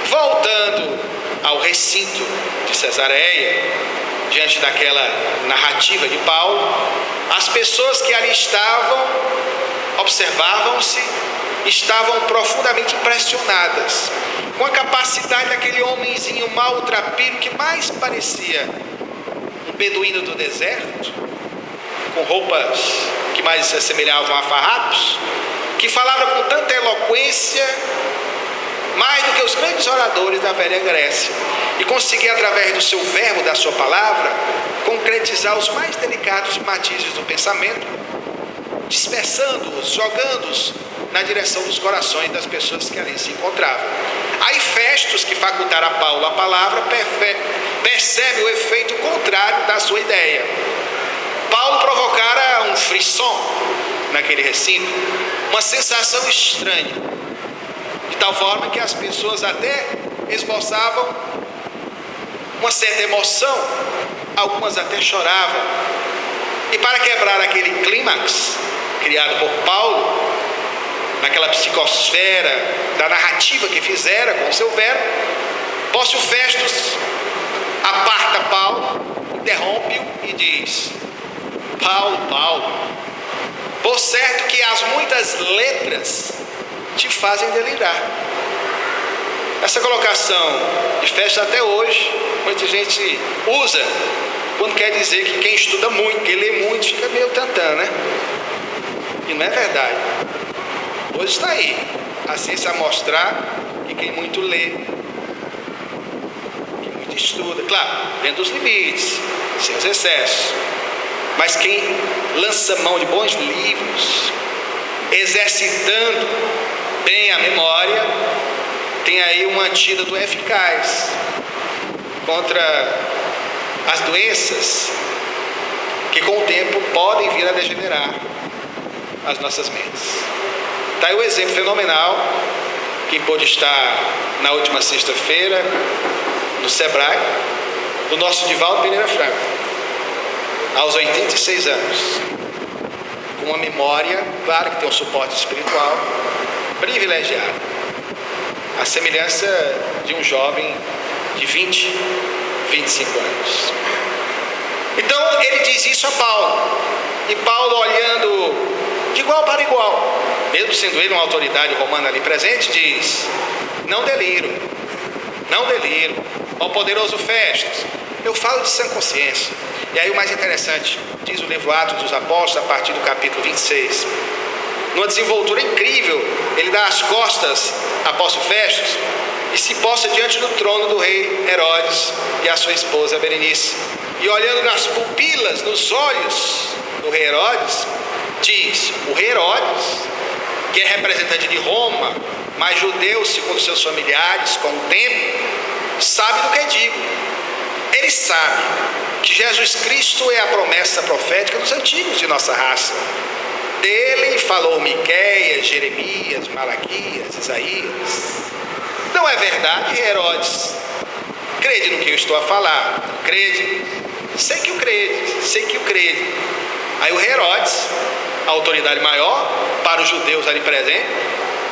Voltando ao recinto de Cesareia, diante daquela narrativa de Paulo, as pessoas que ali estavam, observavam-se, estavam profundamente impressionadas com a capacidade daquele homenzinho maltrapilho que mais parecia um beduíno do deserto, com roupas que mais se assemelhavam a farrapos, que falava com tanta eloquência, mais do que os grandes oradores da velha Grécia, e conseguia, através do seu verbo, da sua palavra, concretizar os mais delicados matizes do pensamento, dispersando-os, jogando-os na direção dos corações das pessoas que ali se encontravam. Aí Festus, que facultara a Paulo a palavra, percebe o efeito contrário da sua ideia. Paulo provocara um frisson naquele recinto, uma sensação estranha, de tal forma que as pessoas até esboçavam uma certa emoção, algumas até choravam. E para quebrar aquele clímax criado por Paulo, naquela psicosfera da narrativa que fizera com o seu verbo, Pórcio Festus aparta Paulo, interrompe-o e diz: Paulo, Paulo, por certo que as muitas letras te fazem delirar. Essa colocação de Festus até hoje, muita gente usa quando quer dizer que quem estuda muito, quem lê muito, fica meio tantã, né? E não é verdade. Hoje está aí a ciência a mostrar que quem muito lê, quem muito estuda, claro, dentro dos limites, sem os excessos, mas quem lança mão de bons livros, exercitando bem a memória, tem aí um antídoto eficaz contra as doenças que com o tempo podem vir a degenerar as nossas mentes. Está aí o exemplo fenomenal. Quem pôde estar na última sexta-feira no Sebrae, do nosso Divaldo Pereira Franco, aos 86 anos, com uma memória, claro que tem um suporte espiritual, privilegiado, a semelhança de um jovem de 20, 25 anos. Então ele diz isso a Paulo, e Paulo, olhando de igual para igual, mesmo sendo ele uma autoridade romana ali presente, diz: não deliro, ó poderoso Festus, eu falo de sã consciência. E aí o mais interessante, diz o livro Atos dos Apóstolos, a partir do capítulo 26, numa desenvoltura incrível, ele dá as costas ao apóstolo Festus e se posta diante do trono do rei Herodes e a sua esposa Berenice, e olhando nas pupilas, nos olhos do rei Herodes, diz: o rei Herodes, que é representante de Roma, mas judeu segundo seus familiares, com o tempo, sabe do que digo. Ele sabe que Jesus Cristo é a promessa profética dos antigos de nossa raça. Dele falou Miqueias, Jeremias, Malaquias, Isaías. Não é verdade, Herodes? Crede no que eu estou a falar. Crede? Sei que o crede. Aí o Herodes, a autoridade maior para os judeus ali presentes,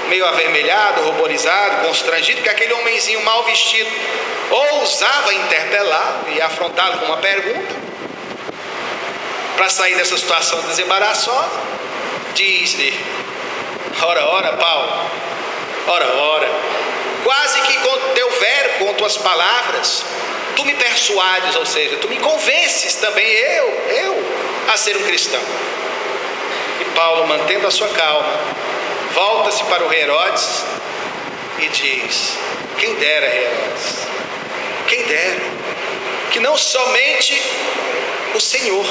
meio avermelhado, ruborizado, constrangido, que aquele homenzinho mal vestido ousava interpelá-lo e afrontá-lo com uma pergunta para sair dessa situação desembaraçosa. Diz-lhe: ora, Paulo, ora, quase que com teu verbo, com tuas palavras, tu me persuades, ou seja, tu me convences também, eu, a ser um cristão. E Paulo, mantendo a sua calma, volta-se para o rei Herodes e diz: quem dera, Herodes, quem dera, que não somente o Senhor,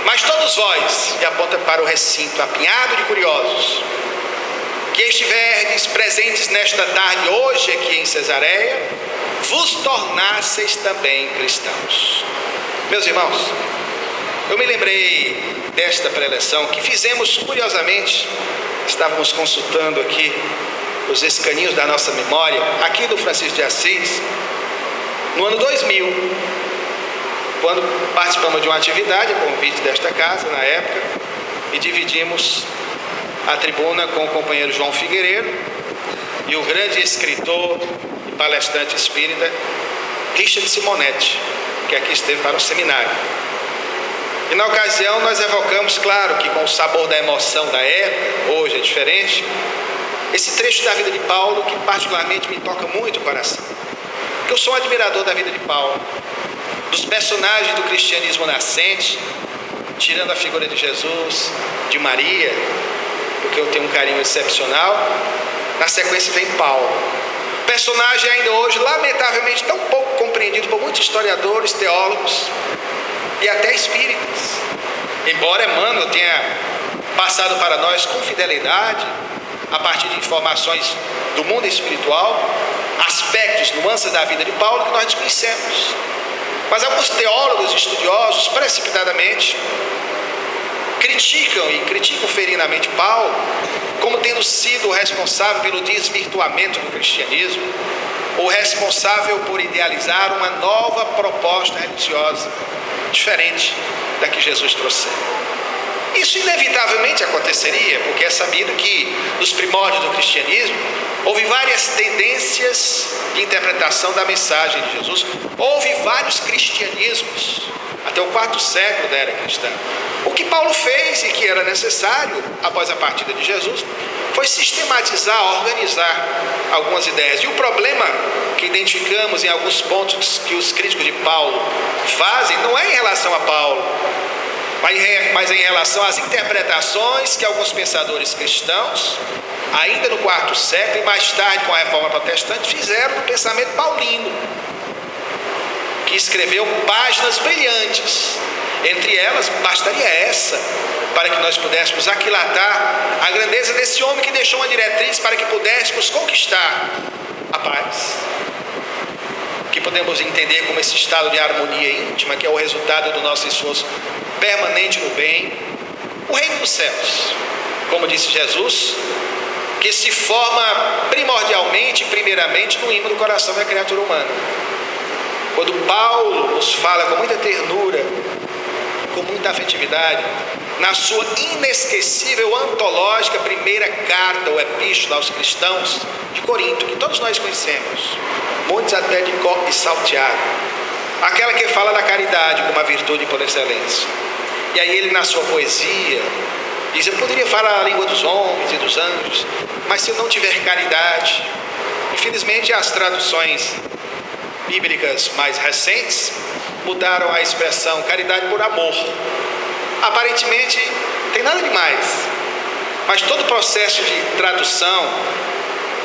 mas todos vós, e aponta para o recinto apinhado de curiosos, que estiverdes presentes nesta tarde hoje aqui em Cesareia, vos tornasseis também cristãos. Meus irmãos, eu me lembrei desta preleção que fizemos curiosamente, estávamos consultando aqui os escaninhos da nossa memória, aqui do Francisco de Assis, no ano 2000, quando participamos de uma atividade, a convite desta casa na época, e dividimos a tribuna com o companheiro João Figueiredo e o grande escritor e palestrante espírita Richard Simonetti, que aqui esteve para o seminário. E na ocasião nós evocamos, claro que com o sabor da emoção da época, hoje é diferente, esse trecho da vida de Paulo que particularmente me toca muito o coração. Porque eu sou um admirador da vida de Paulo, dos personagens do cristianismo nascente, tirando a figura de Jesus, de Maria, porque eu tenho um carinho excepcional. Na sequência vem Paulo, personagem ainda hoje lamentavelmente tão pouco compreendido por muitos historiadores, teólogos e até espíritas, embora Emmanuel tenha passado para nós com fidelidade, a partir de informações do mundo espiritual, aspectos, nuances da vida de Paulo que nós desconhecemos. Mas alguns teólogos e estudiosos, precipitadamente, criticam ferinamente Paulo como tendo sido o responsável pelo desvirtuamento do cristianismo, ou responsável por idealizar uma nova proposta religiosa, diferente da que Jesus trouxe. Isso inevitavelmente aconteceria, porque é sabido que nos primórdios do cristianismo houve várias tendências de interpretação da mensagem de Jesus, houve vários cristianismos, até o quarto século da era cristã. O que Paulo fez e que era necessário após a partida de Jesus foi sistematizar, organizar algumas ideias. E o problema que identificamos em alguns pontos que os críticos de Paulo fazem não é em relação a Paulo, mas em relação às interpretações que alguns pensadores cristãos, ainda no quarto século e mais tarde com a Reforma Protestante, fizeram do pensamento paulino, que escreveu páginas brilhantes. Entre elas, bastaria essa, para que nós pudéssemos aquilatar a grandeza desse homem que deixou uma diretriz para que pudéssemos conquistar a paz. Que podemos entender como esse estado de harmonia íntima, que é o resultado do nosso esforço permanente no bem, o reino dos céus, como disse Jesus, que se forma primordialmente, primeiramente, no íntimo do coração da criatura humana. Quando Paulo nos fala com muita ternura, com muita afetividade, na sua inesquecível, antológica primeira carta ou epístola aos cristãos de Corinto, que todos nós conhecemos, muitos até de cor e salteado, aquela que fala da caridade como a virtude por excelência. E aí ele, na sua poesia, diz: eu poderia falar a língua dos homens e dos anjos, mas se eu não tiver caridade. Infelizmente, as traduções bíblicas mais recentes mudaram a expressão caridade por amor. Aparentemente não tem nada demais, mas todo o processo de tradução,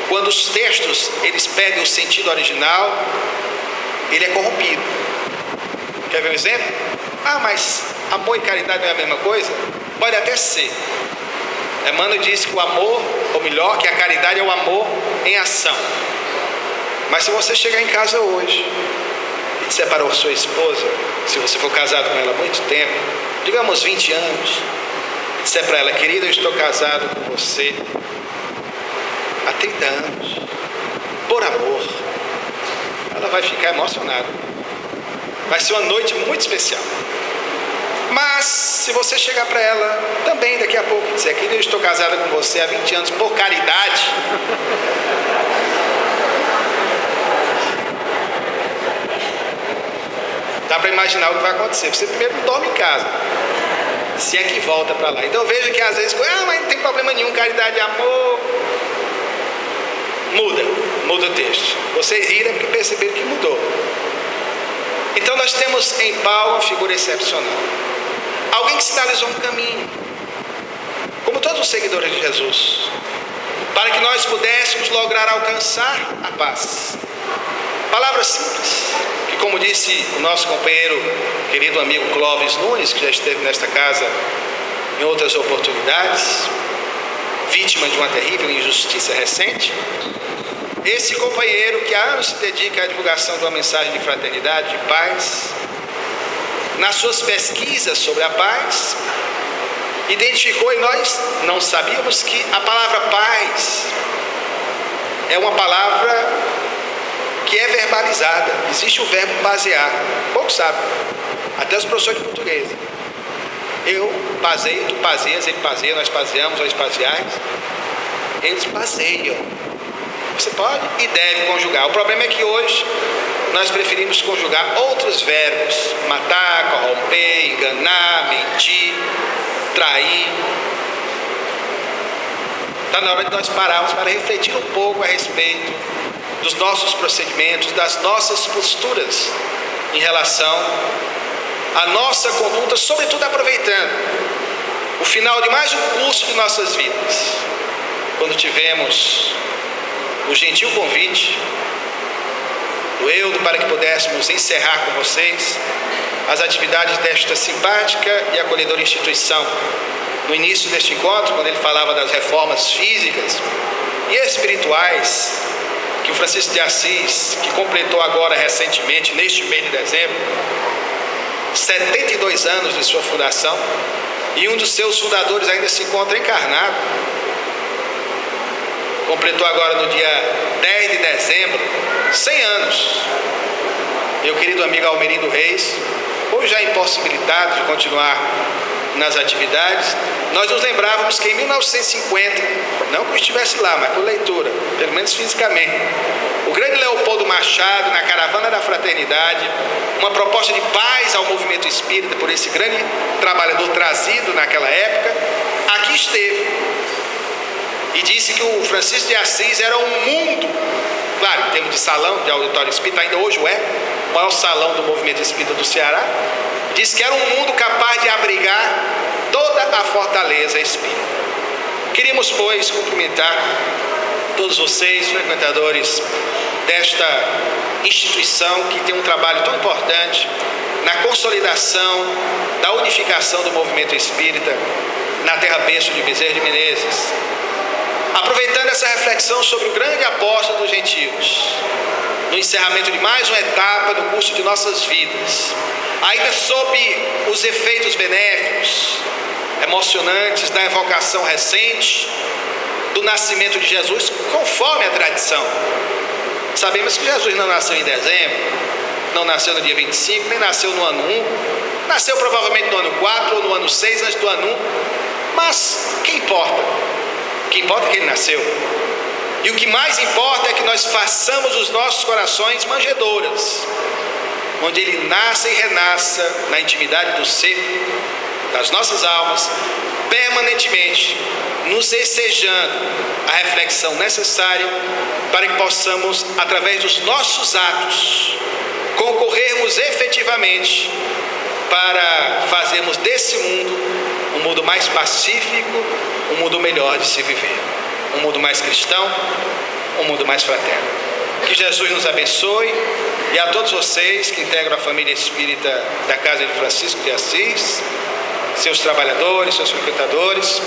quando os textos eles perdem o sentido original, ele é corrompido. Quer ver um exemplo? Mas amor e caridade não é a mesma coisa? Pode até ser. Emmanuel diz que o amor, ou melhor, que a caridade é o amor em ação. Mas se você chegar em casa hoje e disser para a sua esposa, se você for casado com ela há muito tempo, digamos 20 anos, e disser para ela: querida, eu estou casado com você há 30 anos, por amor, ela vai ficar emocionada. Vai ser uma noite muito especial. Mas se você chegar para ela também daqui a pouco e dizer: querida, eu estou casada com você há 20 anos por caridade, dá para imaginar o que vai acontecer. Você primeiro não dorme em casa, se é que volta para lá. Então veja que às vezes, mas não tem problema nenhum, caridade e amor. Muda o texto. Vocês riram porque perceberam que mudou. Então nós temos em Paulo uma figura excepcional, alguém que sinalizou um caminho, como todos os seguidores de Jesus, para que nós pudéssemos lograr alcançar a paz. Palavras simples, que, como disse o nosso companheiro, querido amigo Clóvis Nunes, que já esteve nesta casa em outras oportunidades, vítima de uma terrível injustiça recente, esse companheiro que há anos se dedica à divulgação de uma mensagem de fraternidade, de paz, nas suas pesquisas sobre a paz, identificou, e nós não sabíamos, que a palavra paz é uma palavra que é verbalizada. Existe o verbo basear. Poucos sabem, até os professores de português. Eu baseio, tu baseias, ele baseia, nós baseamos, nós baseais. Eles baseiam. Você pode e deve conjugar. O problema é que hoje nós preferimos conjugar outros verbos: matar, corromper, enganar, mentir, trair. Está na hora de nós pararmos para refletir um pouco a respeito dos nossos procedimentos, das nossas posturas em relação à nossa conduta, sobretudo aproveitando o final de mais um curso de nossas vidas, quando tivemos o gentil convite do Eudo para que pudéssemos encerrar com vocês as atividades desta simpática e acolhedora instituição. No início deste encontro, quando ele falava das reformas físicas e espirituais que o Francisco de Assis, que completou agora recentemente, neste mês de dezembro, 72 anos de sua fundação, e um dos seus fundadores ainda se encontra encarnado, completou agora no dia 10 de dezembro, 100 anos. Meu querido amigo Almerindo Reis, hoje já impossibilitado de continuar nas atividades, nós nos lembrávamos que em 1950, não que eu estivesse lá, mas por leitura, pelo menos fisicamente, o grande Leopoldo Machado, na Caravana da Fraternidade, uma proposta de paz ao movimento espírita por esse grande trabalhador trazido naquela época, aqui esteve. e disse que o Francisco de Assis era um mundo, claro, em termos de salão, de auditório espírita, ainda hoje o maior salão do movimento espírita do Ceará. Disse que era um mundo capaz de abrigar toda a fortaleza espírita. Queríamos, pois, cumprimentar todos vocês, frequentadores desta instituição que tem um trabalho tão importante na consolidação da unificação do movimento espírita na terra-berço de Bezerra de Menezes. Aproveitando essa reflexão sobre o grande apóstolo dos gentios, no encerramento de mais uma etapa do curso de nossas vidas, ainda sob os efeitos benéficos, emocionantes da evocação recente do nascimento de Jesus, conforme a tradição. Sabemos que Jesus não nasceu em dezembro, não nasceu no dia 25, nem nasceu no ano 1, nasceu provavelmente no ano 4 ou no ano 6 antes do ano 1, mas que importa? O que importa é que ele nasceu. E o que mais importa é que nós façamos os nossos corações manjedouras, onde ele nasça e renasça na intimidade do ser, das nossas almas, permanentemente, nos ensejando a reflexão necessária para que possamos, através dos nossos atos, concorrermos efetivamente para fazermos desse mundo um mundo mais pacífico, um mundo melhor de se viver, um mundo mais cristão, um mundo mais fraterno. Que Jesus nos abençoe, e a todos vocês que integram a família espírita da Casa de Francisco de Assis, seus trabalhadores, seus frequentadores,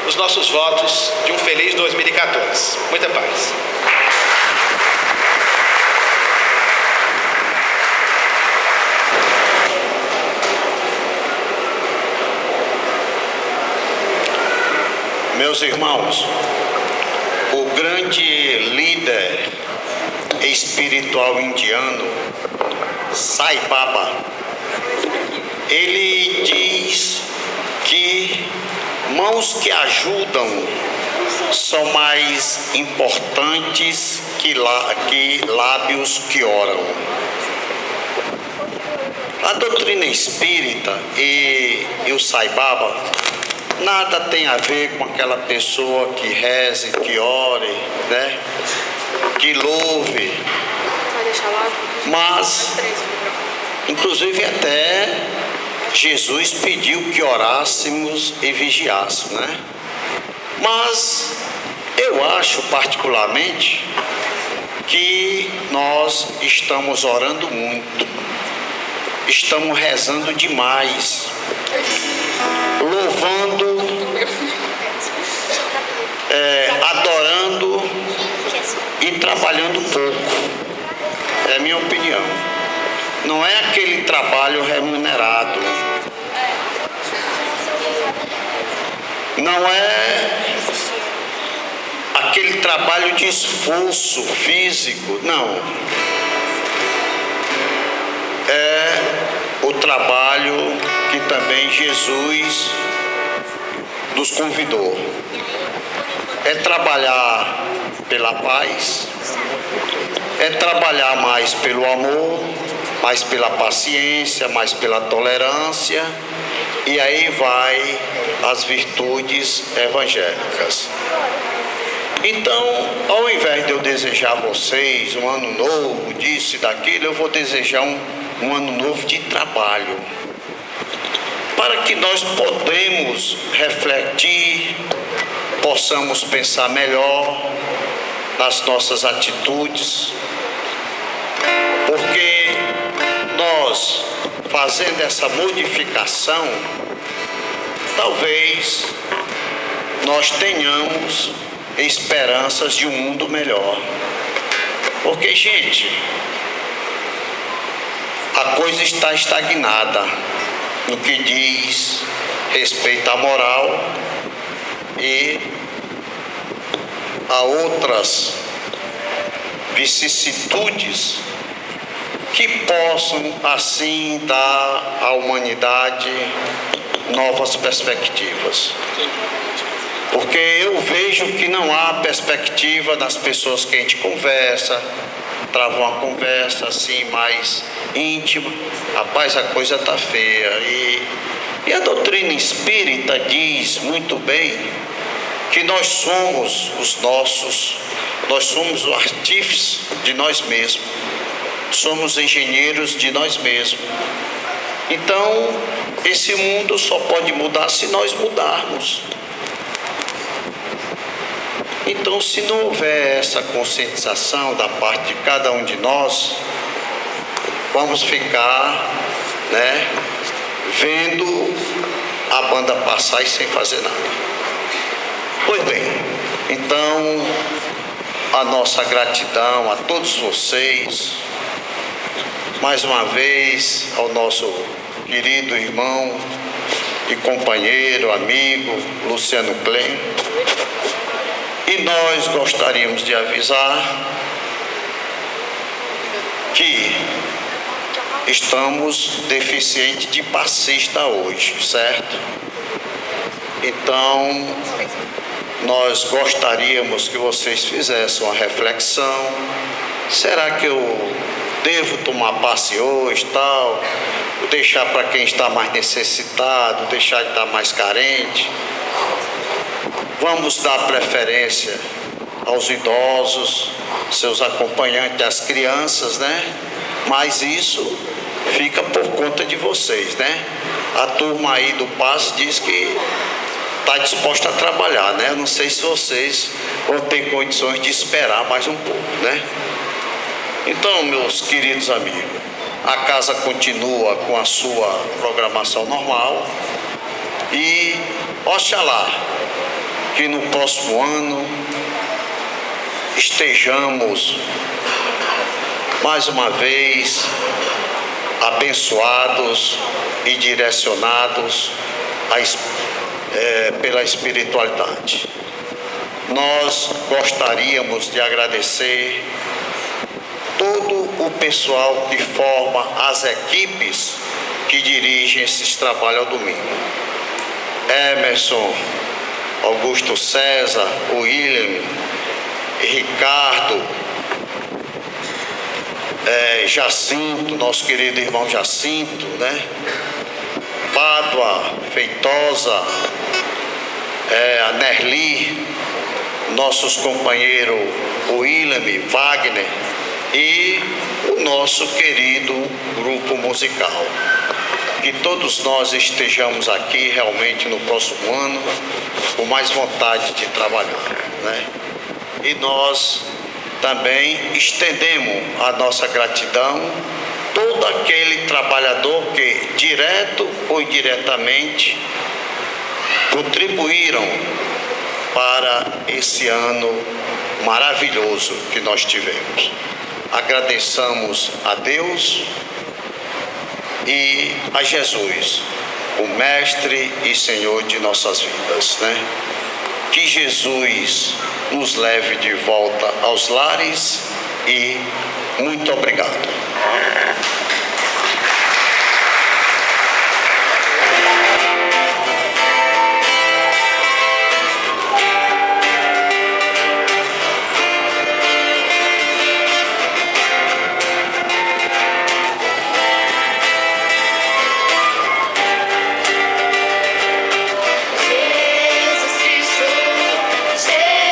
os nossos votos de um feliz 2014. Muita paz. Meus irmãos, o grande líder espiritual indiano, Sai Baba, ele diz que mãos que ajudam são mais importantes que lábios que oram. A doutrina espírita e o Sai Baba nada tem a ver com aquela pessoa que reze, que ore, né? Que louve. Mas, inclusive até Jesus pediu que orássemos e vigiássemos, né? Mas eu acho particularmente que nós estamos orando muito, estamos rezando demais, louvando, adorando e trabalhando pouco. É a minha opinião. Não é aquele trabalho remunerado. Não é aquele trabalho de esforço físico. Não. É o trabalho que também Jesus nos convidou. É trabalhar pela paz, é trabalhar mais pelo amor, mais pela paciência, mais pela tolerância, e aí vai as virtudes evangélicas. Então, ao invés de eu desejar a vocês um ano novo, disso e daquilo, eu vou desejar um ano novo de trabalho, para que nós podemos refletir, possamos pensar melhor nas nossas atitudes, porque nós, fazendo essa modificação, talvez nós tenhamos esperanças de um mundo melhor. Porque, gente, a coisa está estagnada no que diz respeito à moral e a outras vicissitudes que possam assim dar à humanidade novas perspectivas. Porque eu vejo que não há perspectiva nas pessoas que a gente conversa, trava uma conversa assim mais íntima, rapaz, a coisa está feia. E a doutrina espírita diz muito bem que nós somos nós somos o artífice de nós mesmos, somos engenheiros de nós mesmos. Então, esse mundo só pode mudar se nós mudarmos. Então, se não houver essa conscientização da parte de cada um de nós, vamos ficar, vendo a banda passar e sem fazer nada. Pois bem, então, a nossa gratidão a todos vocês, mais uma vez ao nosso querido irmão e companheiro, amigo, Luciano Klein. E nós gostaríamos de avisar que estamos deficientes de passista hoje, certo? Então, nós gostaríamos que vocês fizessem uma reflexão. Será que eu devo tomar passe hoje, tal? Deixar para quem está mais necessitado, deixar de estar mais carente? Vamos dar preferência aos idosos, seus acompanhantes, às crianças, Mas isso fica por conta de vocês, A turma aí do passe diz que está disposta a trabalhar, Não sei se vocês vão ter condições de esperar mais um pouco, Então, meus queridos amigos, a casa continua com a sua programação normal e oxalá que no próximo ano estejamos mais uma vez abençoados e direcionados pela espiritualidade. Nós gostaríamos de agradecer todo o pessoal que forma as equipes que dirigem esses trabalhos ao domingo. Emerson, Augusto César, William, Ricardo, Jacinto, nosso querido irmão Jacinto, Pádua, Feitosa, a Nerli, nossos companheiros William, Wagner e o nosso querido grupo musical. Que todos nós estejamos aqui realmente no próximo ano com mais vontade de trabalhar, E nós também estendemos a nossa gratidão a todo aquele trabalhador que, direto ou indiretamente, contribuíram para esse ano maravilhoso que nós tivemos. Agradeçamos a Deus e a Jesus, o Mestre e Senhor de nossas vidas, Que Jesus nos leve de volta aos lares e muito obrigado. Jesus Cristo, eu estou aqui.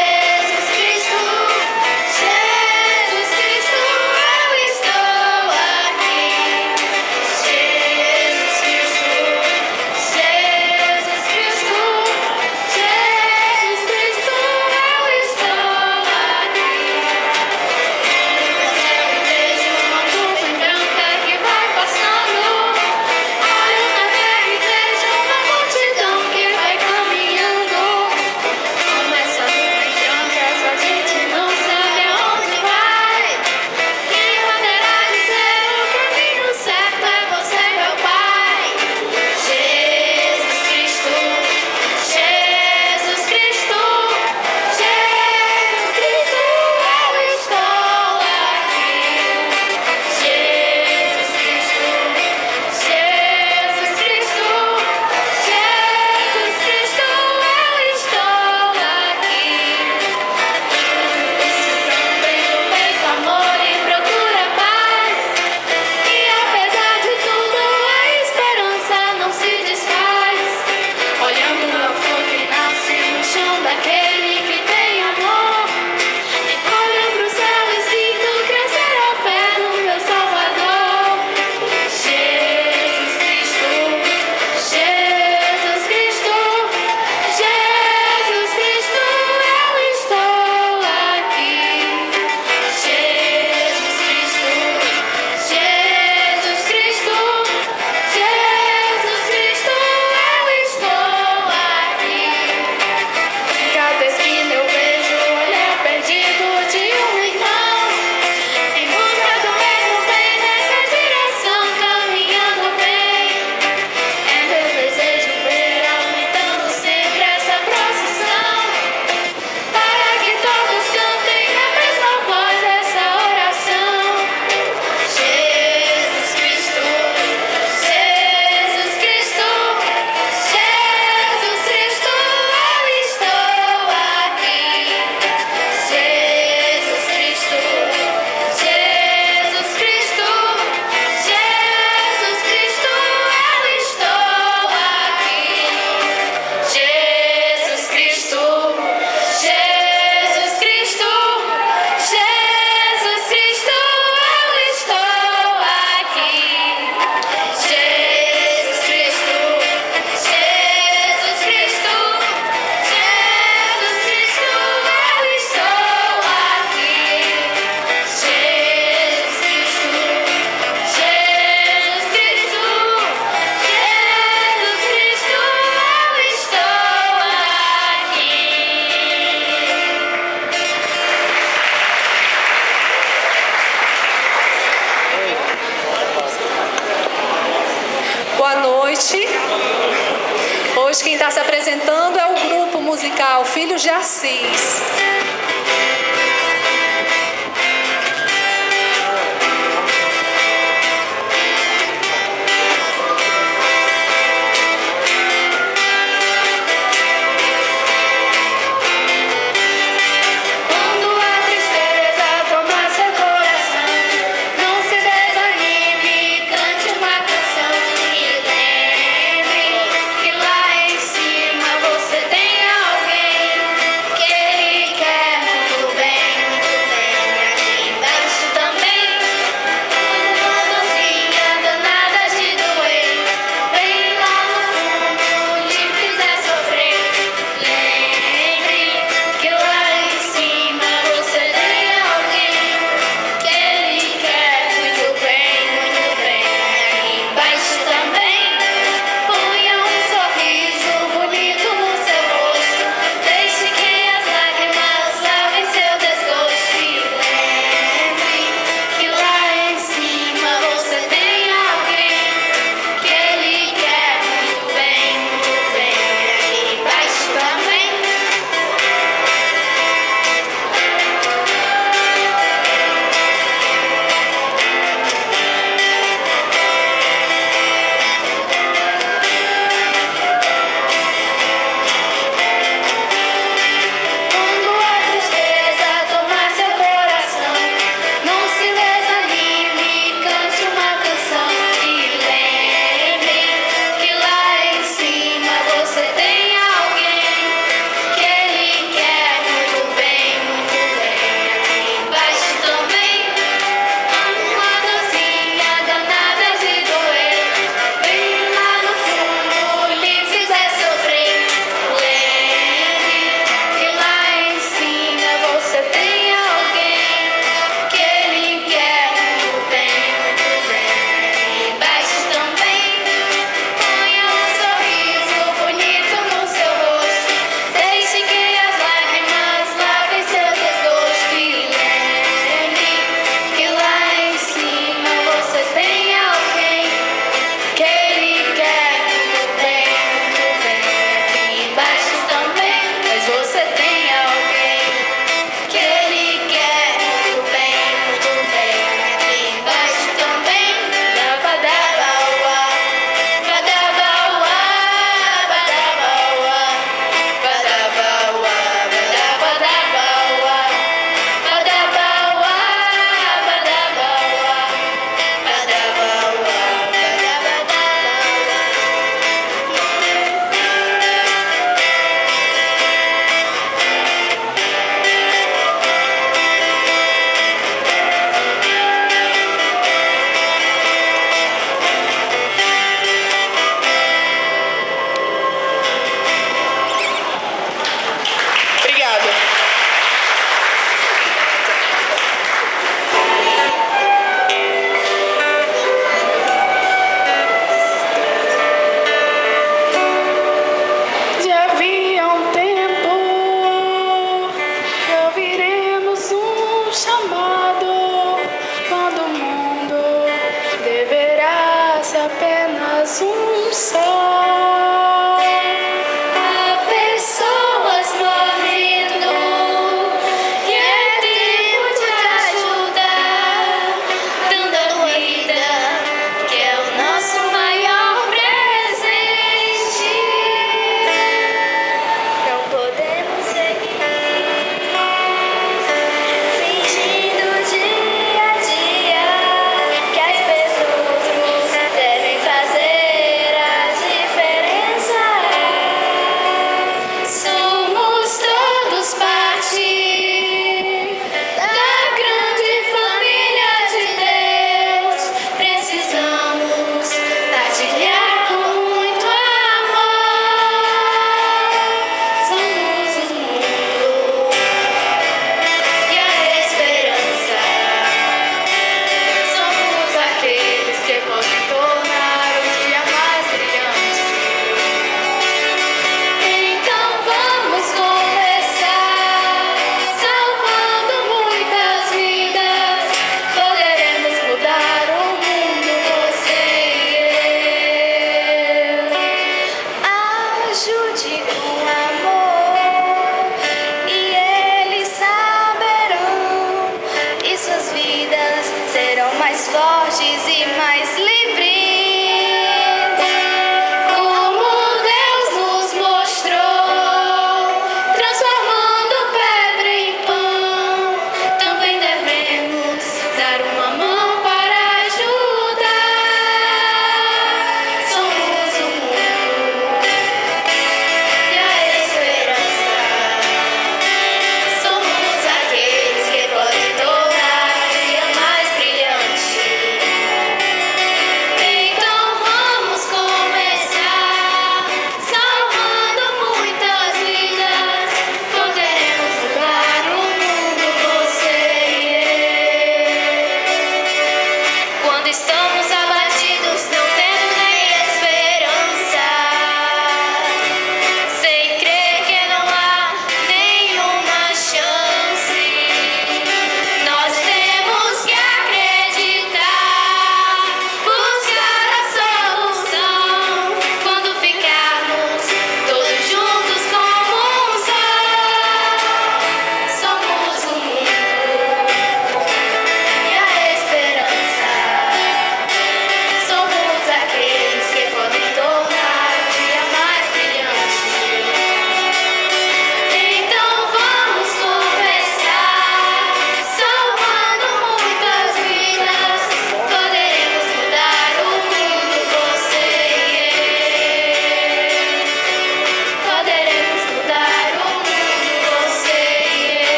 Hoje quem está se apresentando é o grupo musical Filhos de Assis.